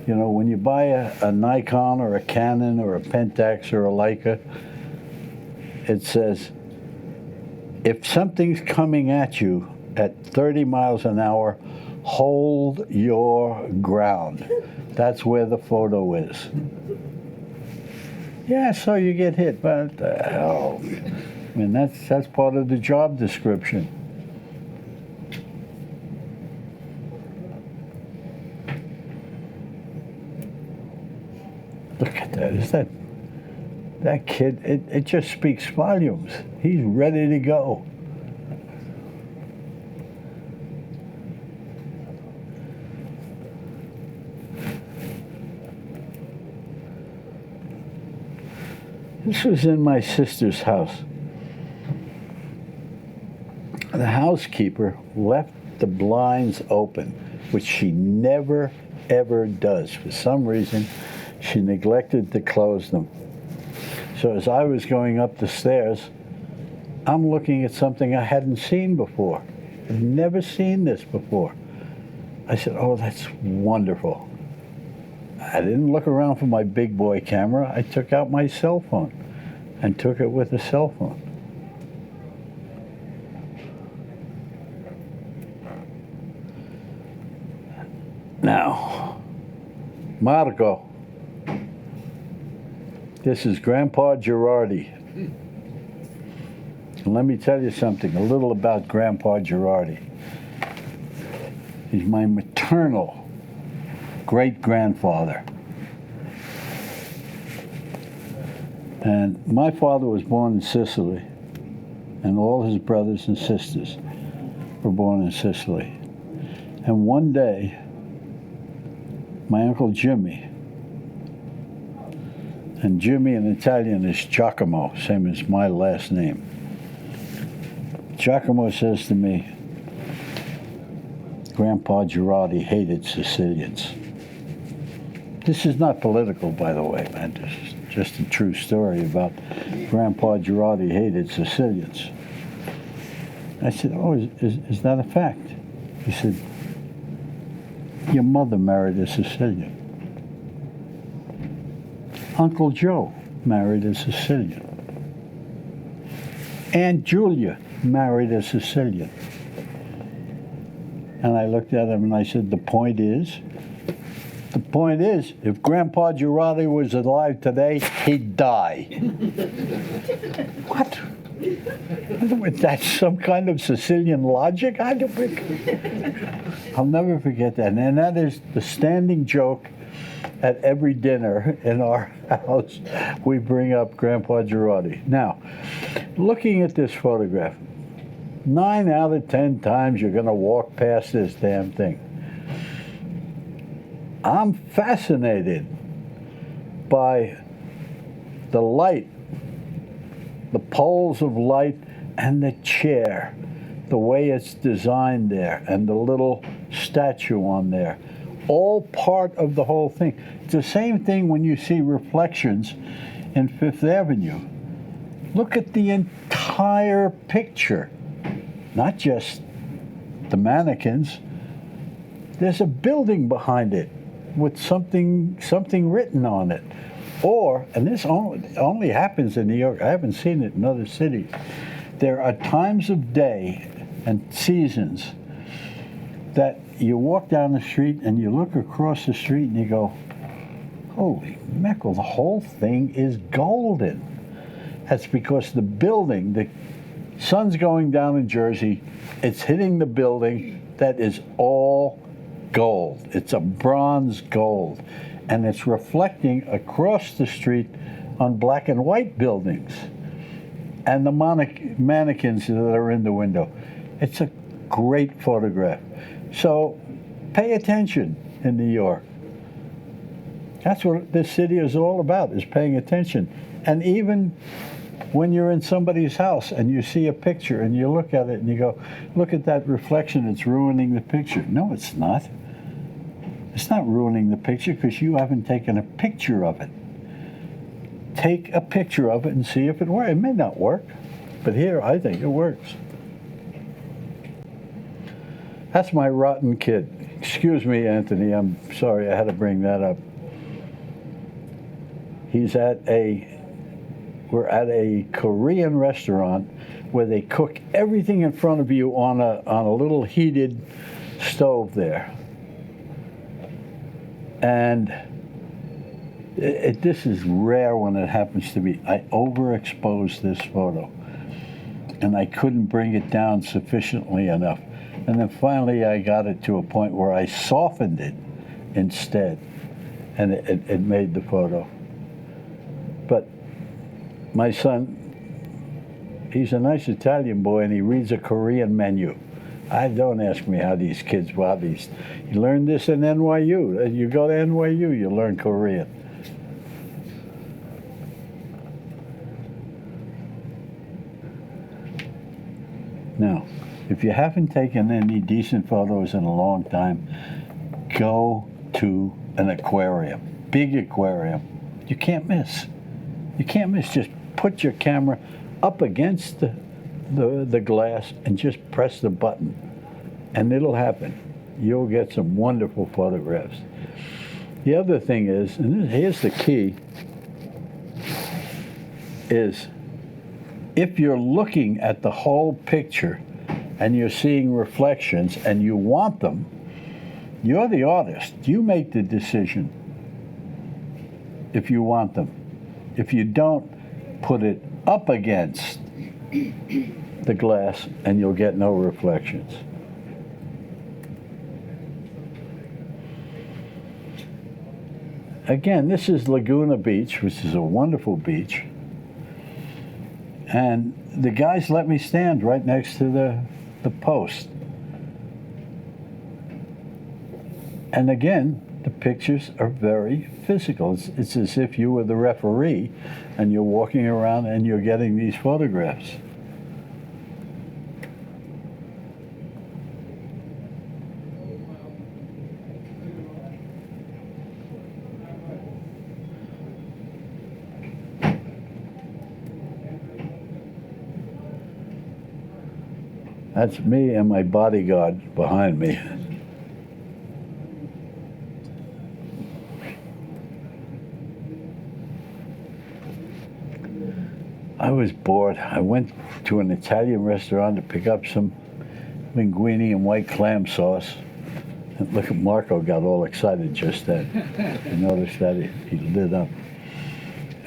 Speaker 1: You know, when you buy a Nikon or a Canon or a Pentax or a Leica, it says, if something's coming at you at 30 miles an hour, hold your ground. That's where the photo is. Yeah, so you get hit, but hell, I mean, that's part of the job description. Look at that. Is that kid? It just speaks volumes. He's ready to go. This was in my sister's house. The housekeeper left the blinds open, which she never, ever does. For some reason, she neglected to close them. So as I was going up the stairs, I'm looking at something I hadn't seen before. I've never seen this before. I said, oh, that's wonderful. I didn't look around for my big boy camera. I took out my cell phone and took it with a cell phone. Now, Marco, this is Grandpa Girardi. And let me tell you something, a little about Grandpa Girardi. He's my maternal great-grandfather. And my father was born in Sicily, and all his brothers and sisters were born in Sicily. And one day, my Uncle Jimmy, and Jimmy in Italian is Giacomo, same as my last name. Giacomo says to me, Grandpa Girardi hated Sicilians. This is not political, by the way, man. This is just a true story about Grandpa Girardi hated Sicilians. I said, oh, is that a fact? He said, your mother married a Sicilian. Uncle Joe married a Sicilian. Aunt Julia married a Sicilian. And I looked at him and I said, the point is, if Grandpa Girardi was alive today, he'd die. What? That's some kind of Sicilian logic? I'll never forget that. And that is the standing joke at every dinner in our house. We bring up Grandpa Girardi. Now, looking at this photograph, 9 out of 10 times you're going to walk past this damn thing. I'm fascinated by the light, the poles of light, and the chair, the way it's designed there, and the little statue on there. All part of the whole thing. It's the same thing when you see reflections in Fifth Avenue. Look at the entire picture, not just the mannequins. There's a building behind it with something written on it. Or, and this only happens in New York, I haven't seen it in other cities, there are times of day and seasons that you walk down the street and you look across the street and you go, holy mackerel, the whole thing is golden. That's because the building, the sun's going down in Jersey, it's hitting the building that is all gold. It's a bronze gold. And it's reflecting across the street on black and white buildings and the mannequins that are in the window. It's a great photograph. So pay attention in New York. That's what this city is all about, is paying attention. And even when you're in somebody's house and you see a picture and you look at it and you go, look at that reflection, it's ruining the picture. No, it's not. It's not ruining the picture because you haven't taken a picture of it. Take a picture of it and see if it works. It may not work, but here I think it works. That's my rotten kid. Excuse me, Anthony, I'm sorry, I had to bring that up. We're at a Korean restaurant where they cook everything in front of you on a little heated stove there. And this is rare when it happens to me. I overexposed this photo, and I couldn't bring it down sufficiently enough. And then finally I got it to a point where I softened it instead, and it made the photo. But my son, he's a nice Italian boy, and he reads a Korean menu. Don't ask me how these kids, you learn this in NYU. You go to NYU, you learn Korean. Now, if you haven't taken any decent photos in a long time, go to an aquarium, big aquarium. You can't miss. You can't miss. Just put your camera up against the glass and just press the button, and it'll happen. You'll get some wonderful photographs. The other thing is, and here's the key, is if you're looking at the whole picture and you're seeing reflections and you want them, you're the artist. You make the decision if you want them. If you don't, put it up against the glass and you'll get no reflections. Again, this is Laguna Beach, which is a wonderful beach. And the guys let me stand right next to the post. And again, the pictures are very physical. It's as if you were the referee and you're walking around and you're getting these photographs. That's me and my bodyguard behind me. I was bored. I went to an Italian restaurant to pick up some linguine and white clam sauce. And look at Marco, got all excited just then. I noticed that he lit up.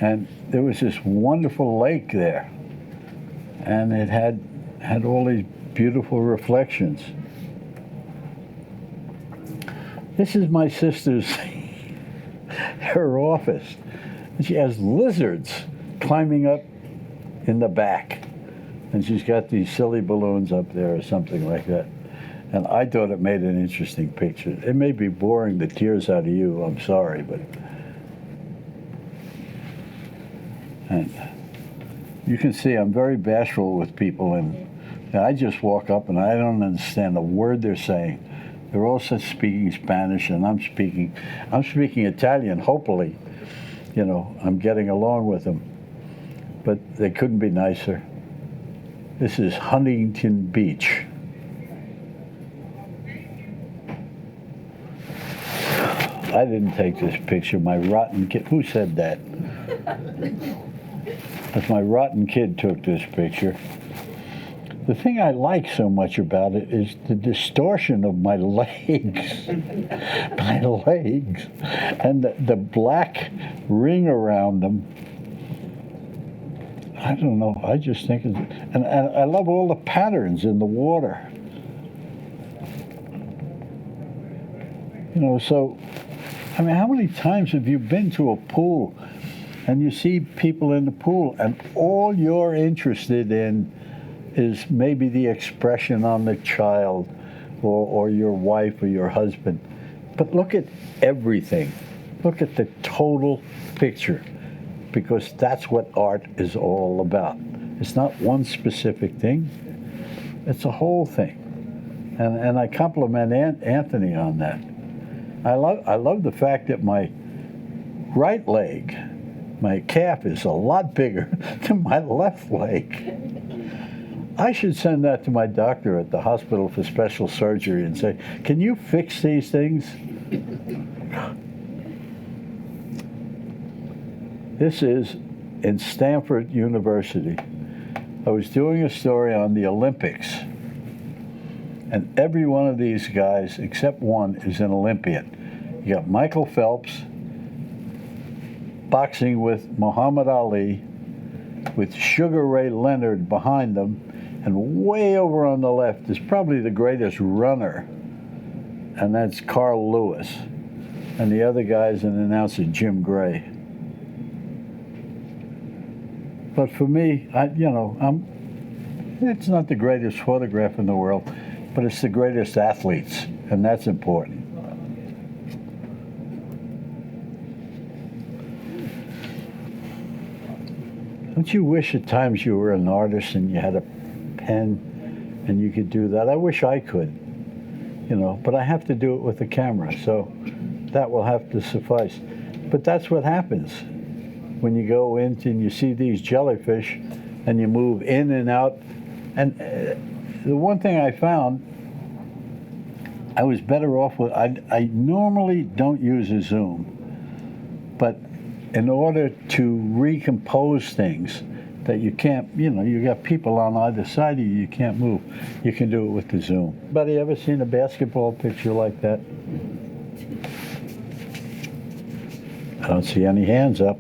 Speaker 1: And there was this wonderful lake there. And it had all these beautiful reflections. This is my sister's, her office. She has lizards climbing up in the back. And she's got these silly balloons up there or something like that. And I thought it made an interesting picture. It may be boring the tears out of you, I'm sorry, but. And you can see I'm very bashful with people, and I just walk up and I don't understand a word they're saying. They're all speaking Spanish, and I'm speaking Italian, hopefully. You know, I'm getting along with them. But they couldn't be nicer. This is Huntington Beach. I didn't take this picture. My rotten kid, who said that? That's my rotten kid took this picture. The thing I like so much about it is the distortion of my legs. My legs. And the black ring around them. I don't know. I just think it's... And I love all the patterns in the water. You know, so... I mean, how many times have you been to a pool and you see people in the pool and all you're interested in is maybe the expression on the child or your wife or your husband. But look at everything. Look at the total picture, because that's what art is all about. It's not one specific thing. It's a whole thing. And I compliment Anthony on that. I love the fact that my right leg, my calf, is a lot bigger than my left leg. I should send that to my doctor at the hospital for special surgery and say, can you fix these things? This is in Stanford University. I was doing a story on the Olympics, and every one of these guys, except one, is an Olympian. You got Michael Phelps, boxing with Muhammad Ali, with Sugar Ray Leonard behind them, and way over on the left is probably the greatest runner, and that's Carl Lewis. And the other guy is an announcer, Jim Gray. But for me, it's not the greatest photograph in the world, but it's the greatest athletes, and that's important. Don't you wish at times you were an artist and you had a pen and you could do that? I wish I could, but I have to do it with a camera, so that will have to suffice. But that's what happens when you go in and you see these jellyfish and you move in and out. And the one thing I found, I was better off with, I normally don't use a zoom, but in order to recompose things that you can't, you got people on either side of you, you can't move, you can do it with the zoom. Anybody ever seen a basketball picture like that? I don't see any hands up.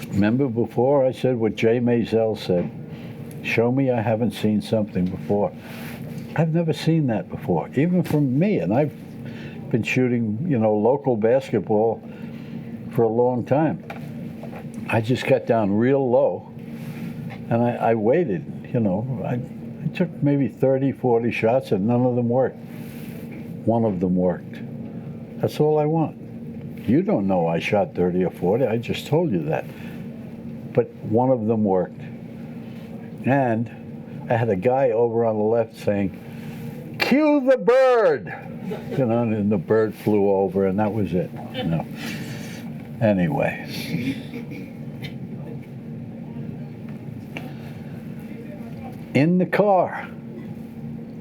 Speaker 1: Remember before I said what Jay Maisel said, show me I haven't seen something before. I've never seen that before, even from me, and I've been shooting, local basketball for a long time. I just got down real low, and I waited, I took maybe 30, 40 shots, and none of them worked. One of them worked. That's all I want. You don't know I shot 30 or 40, I just told you that. But one of them worked. And I had a guy over on the left saying, cue the bird! And the bird flew over, and that was it. Anyway. In the car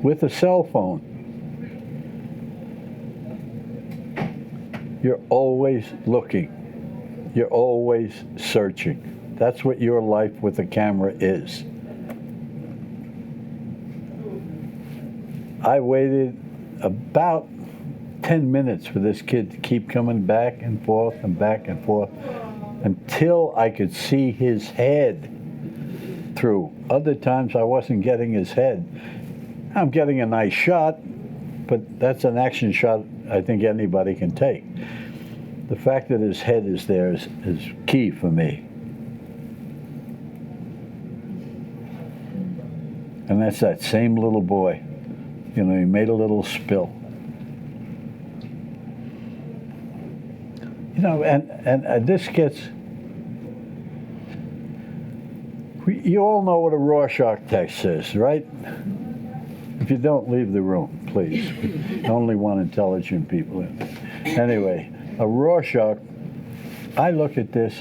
Speaker 1: with a cell phone, you're always looking. You're always searching. That's what your life with a camera is. I waited about 10 minutes for this kid to keep coming back and forth until I could see his head through. Other times I wasn't getting his head. I'm getting a nice shot, but that's an action shot I think anybody can take. The fact that his head is there is key for me. And that's that same little boy. He made a little spill. And this gets, you all know what a Rorschach test is, right? If you don't, leave the room, please. I only want intelligent people in. Anyway, a Rorschach, I look at this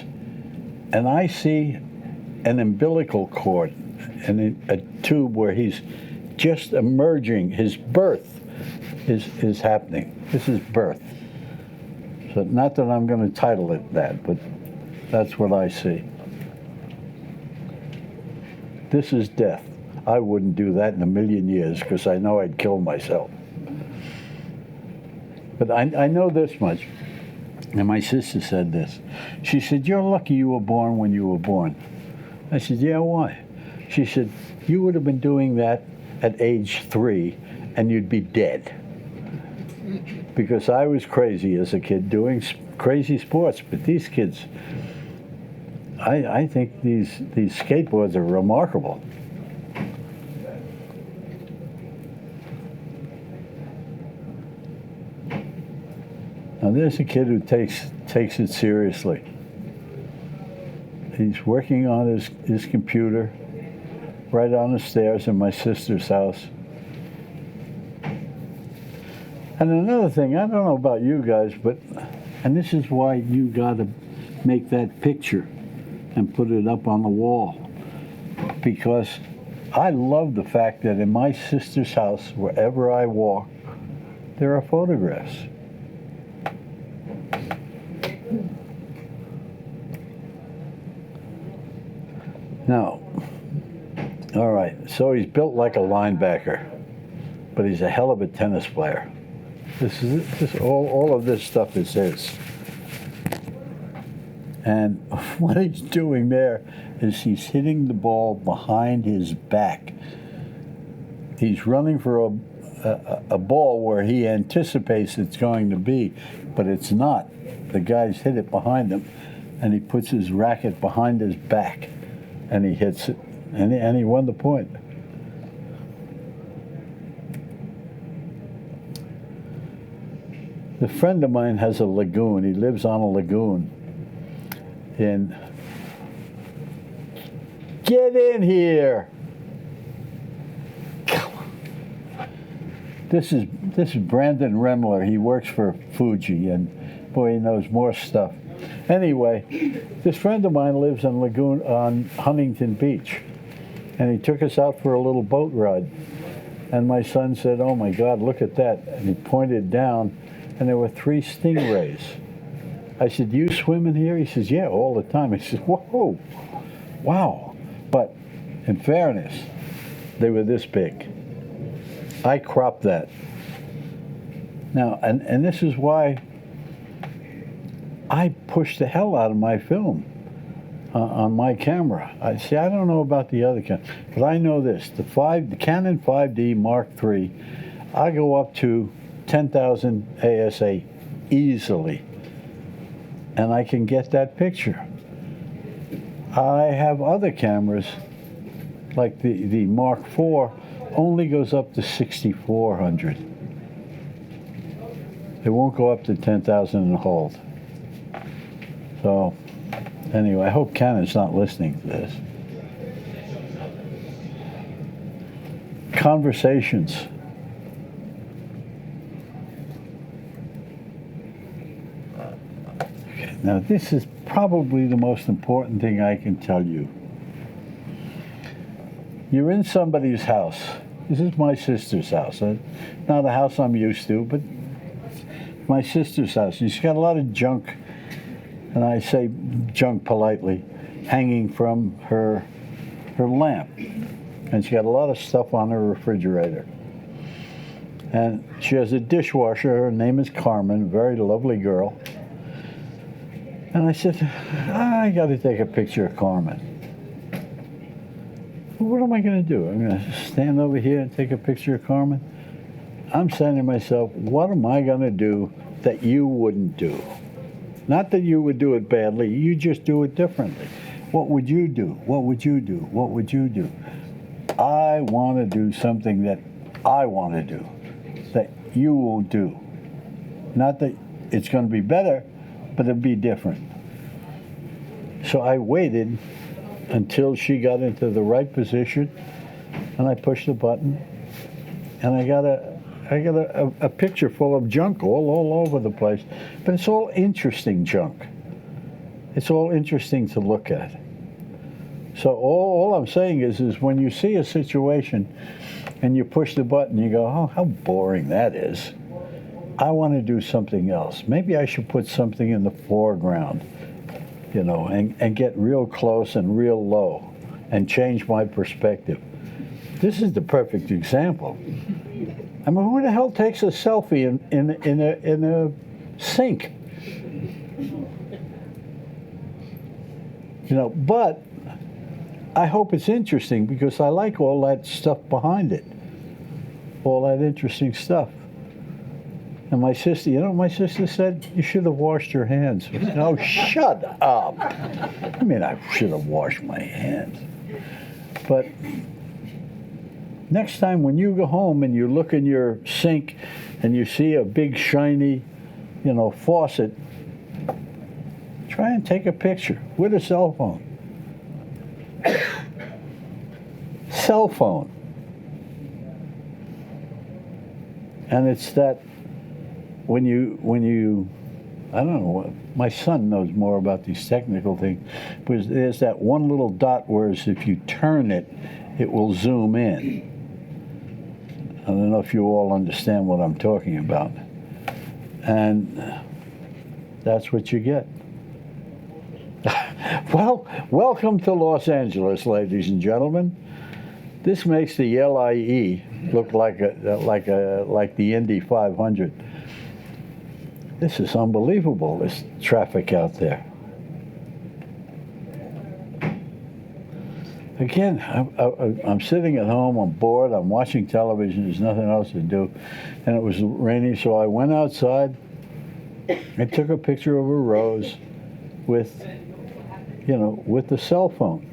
Speaker 1: and I see an umbilical cord and a tube where he's just emerging. His birth is happening. This is birth. So not that I'm going to title it that, but that's what I see. This is death. I wouldn't do that in a million years because I know I'd kill myself. But I know this much. And my sister said this. She said, you're lucky you were born when you were born. I said, yeah, why? She said, you would have been doing that at age 3 and you'd be dead. Because I was crazy as a kid doing crazy sports, but these kids, I think these skateboards are remarkable. Now there's a kid who takes it seriously. He's working on his computer right on the stairs in my sister's house. And another thing, I don't know about you guys, and this is why you got to make that picture. and put it up on the wall, because I love the fact that in my sister's house, wherever I walk, there are photographs. Now, all right, so he's built like a linebacker, but he's a hell of a tennis player. All of this stuff is his. And what he's doing there is he's hitting the ball behind his back. He's running for a ball where he anticipates it's going to be, but it's not. The guy's hit it behind him, and he puts his racket behind his back, and he hits it, and he won the point. A friend of mine has a lagoon. He lives on a lagoon. Get in here. Come on. This is Brandon Remler. He works for Fuji, and boy, he knows more stuff. Anyway, this friend of mine lives on Huntington Beach, and he took us out for a little boat ride. And my son said, "Oh my God, look at that!" And he pointed down, and there were 3 stingrays. I said, "Do you swim in here?" He says, "Yeah, all the time." I said, "Whoa, wow." But in fairness, they were this big. I cropped that. Now, and this is why I pushed the hell out of my film on my camera. I don't know about the other camera, but I know this. The Canon 5D Mark III, I go up to 10,000 ASA easily, and I can get that picture. I have other cameras, like the Mark IV, only goes up to 6,400. It won't go up to 10,000 and hold. So, anyway, I hope Canon's not listening to this. Conversations. Okay, now this is probably the most important thing I can tell you. You're in somebody's house. This is my sister's house. Not a house I'm used to, but my sister's house. She's got a lot of junk, and I say junk politely, hanging from her lamp. And she got a lot of stuff on her refrigerator. And she has a dishwasher. Her name is Carmen, a very lovely girl. And I said, I got to take a picture of Carmen. What am I going to do? I'm going to stand over here and take a picture of Carmen? I'm saying to myself, what am I going to do that you wouldn't do? Not that you would do it badly, you just do it differently. What would you do? What would you do? What would you do? I want to do something that I want to do, that you won't do. Not that it's going to be better, but it'll be different. So I waited until she got into the right position, and I pushed the button, and I got a picture full of junk all over the place, but it's all interesting junk. It's all interesting to look at. So all I'm saying is when you see a situation and you push the button, you go, oh, how boring that is. I want to do something else. Maybe I should put something in the foreground, and get real close and real low and change my perspective. This is the perfect example. I mean, who the hell takes a selfie in a sink? But I hope it's interesting because I like all that stuff behind it, all that interesting stuff. And my sister said, you should have washed your hands. I said, oh, shut up. I mean, I should have washed my hands. But next time when you go home and you look in your sink and you see a big shiny, faucet, try and take a picture with a cell phone. Cell phone. And it's that when you I don't know what, my son knows more about these technical things, but there's that one little dot where if you turn it, it will zoom in. I don't know if you all understand what I'm talking about. And that's what you get. Well, welcome to Los Angeles, ladies and gentlemen. This makes the LIE look like the Indy 500. This is unbelievable, this traffic out there. Again, I'm sitting at home, I'm bored, I'm watching television, there's nothing else to do, and it was raining, so I went outside and took a picture of a rose with the cell phone.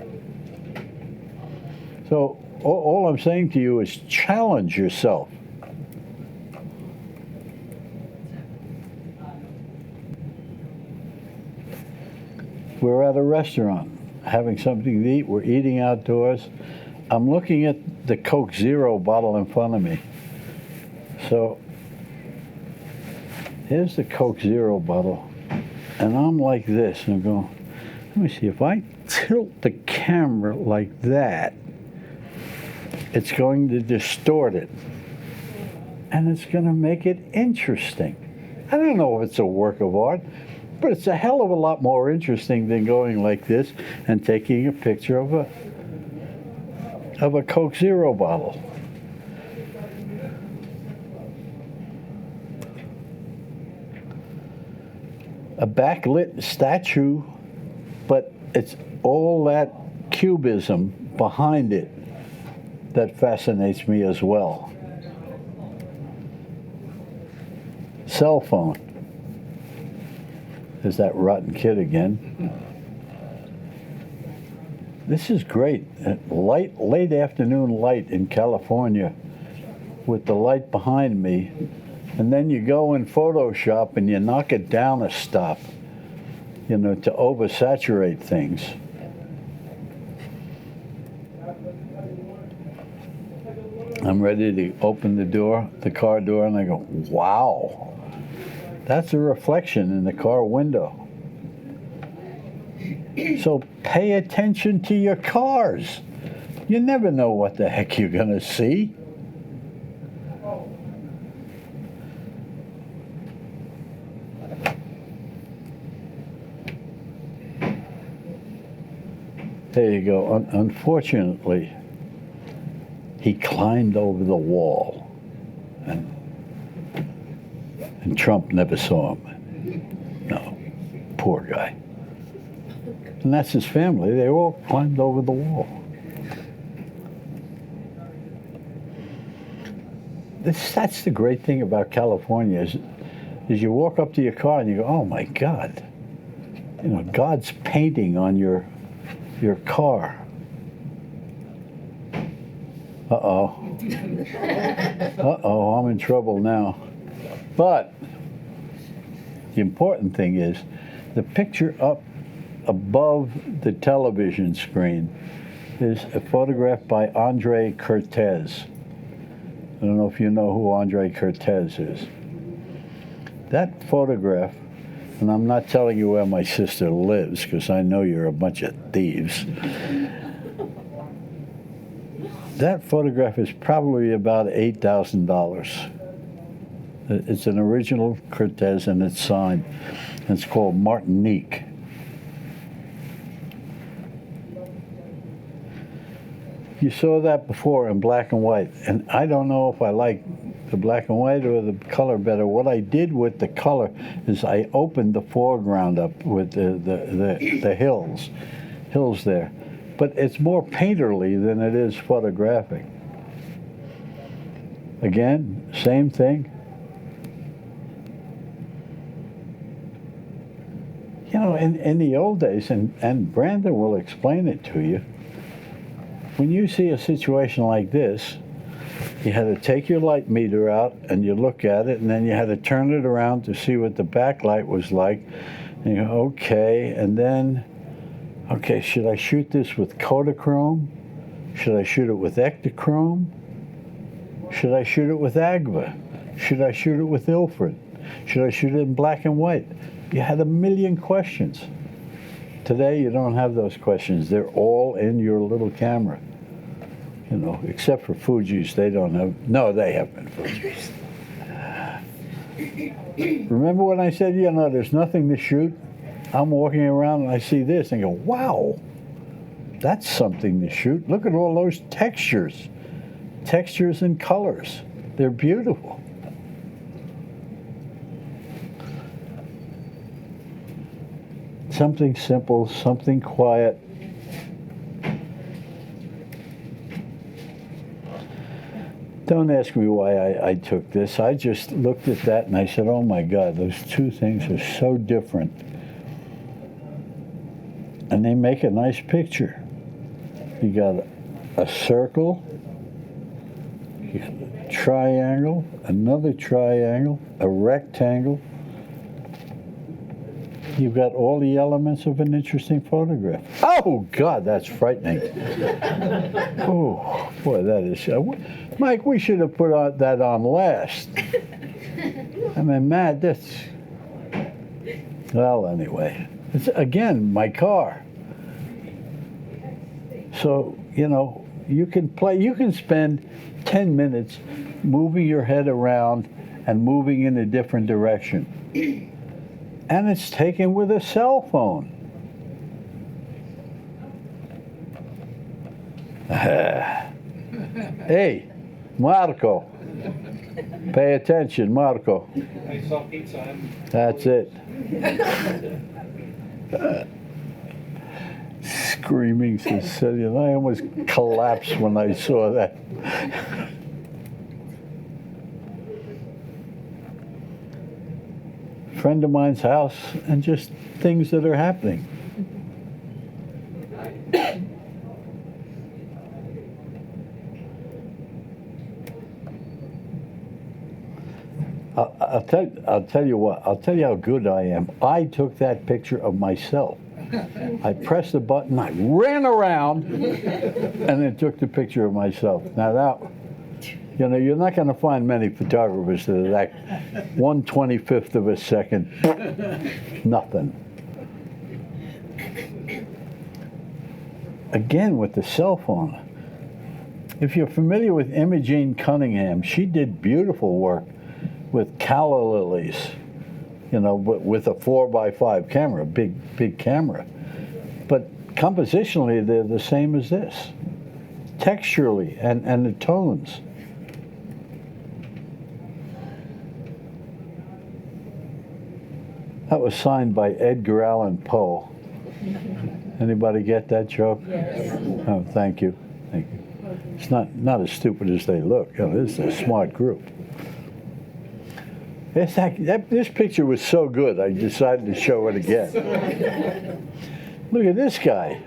Speaker 1: So all I'm saying to you is challenge yourself. We're at a restaurant having something to eat. We're eating outdoors. I'm looking at the Coke Zero bottle in front of me. So here's the Coke Zero bottle. And I'm like this. And I'm going, let me see. If I tilt the camera like that, it's going to distort it. And it's going to make it interesting. I don't know if it's a work of art, but it's a hell of a lot more interesting than going like this and taking a picture of a Coke Zero bottle. A backlit statue, but it's all that cubism behind it that fascinates me as well. Cell phone. There's that rotten kid again. This is great. Late afternoon light in California with the light behind me. And then you go in Photoshop and you knock it down a stop, to oversaturate things. I'm ready to open the car door, and I go, wow. That's a reflection in the car window. So pay attention to your cars. You never know what the heck you're going to see. There you go. Unfortunately, he climbed over the wall, and Trump never saw him. No, poor guy. And that's his family. They all climbed over the wall. That's the great thing about California is you walk up to your car and you go, oh my God. God's painting on your car. Uh-oh. Uh-oh, I'm in trouble now. But the important thing is the picture up above the television screen is a photograph by Andre Cortez. I don't know if you know who Andre Cortez is. That photograph, and I'm not telling you where my sister lives because I know you're a bunch of thieves. That photograph is probably about $8,000. It's an original Cortez and it's signed. It's called Martinique. You saw that before in black and white, and I don't know if I like the black and white or the color better. What I did with the color is I opened the foreground up with the hills there. But it's more painterly than it is photographic. Again, same thing. In the old days, and Brandon will explain it to you, when you see a situation like this, you had to take your light meter out and you look at it, and then you had to turn it around to see what the backlight was like. And you go, okay, and then, okay, should I shoot this with Kodachrome? Should I shoot it with Ektachrome? Should I shoot it with Agva? Should I shoot it with Ilford? Should I shoot it in black and white? You had a million questions. Today, you don't have those questions. They're all in your little camera. You know, except for Fuji's, they don't have. No, they have been Fuji's. Remember when I said, you know, there's nothing to shoot? I'm walking around and I see this and go, wow, that's something to shoot. Look at all those textures. Textures and colors. They're beautiful. Something simple, something quiet. Don't ask me why I took this. I just looked at that and I said, oh my God, those two things are so different. And they make a nice picture. You got a circle, triangle, another triangle, a rectangle. You've got all the elements of an interesting photograph. Oh, God, that's frightening. Oh, boy, that is... Mike, we should have put that on last. I mean, Matt, that's... Well, anyway. It's, again, my car. So, you know, you can spend 10 minutes moving your head around and moving in a different direction. And it's taken with a cell phone. Hey, Marco. Pay attention, Marco.
Speaker 2: I saw pizza.
Speaker 1: That's it. Screaming Sicilian. I almost collapsed when I saw that. Friend of mine's house, and just things that are happening. I'll tell you what. I'll tell you how good I am. I took that picture of myself. I pressed the button. I ran around, and then took the picture of myself. Now that, you know, you're not going to find many photographers that are that 1/25th of a second. Nothing. Again, with the cell phone. If you're familiar with Imogene Cunningham, she did beautiful work with calla lilies, you know, with a 4x5 camera, big camera. But compositionally, they're the same as this. Texturally, and the tones. That was signed by Edgar Allan Poe. Anybody get that joke?
Speaker 3: Yes.
Speaker 1: Oh, thank you. Thank you. It's not as stupid as they look. You know, this is a smart group. This picture was so good, I decided to show it again. Look at this guy.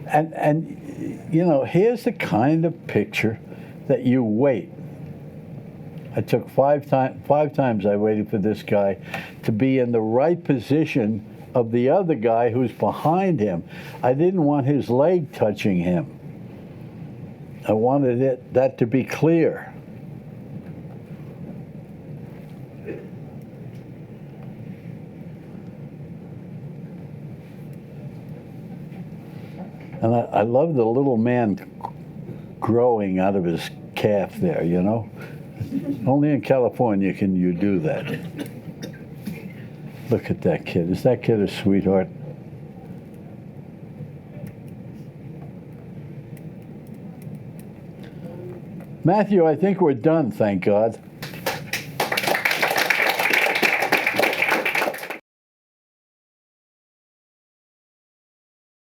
Speaker 1: And you know, here's the kind of picture that you wait. I took five times I waited for this guy to be in the right position of the other guy who's behind him. I didn't want his leg touching him. I wanted that to be clear. And I love the little man growing out of his calf there, you know? Only in California can you do that. Look at that kid. Is that kid a sweetheart? Matthew, I think we're done, thank God.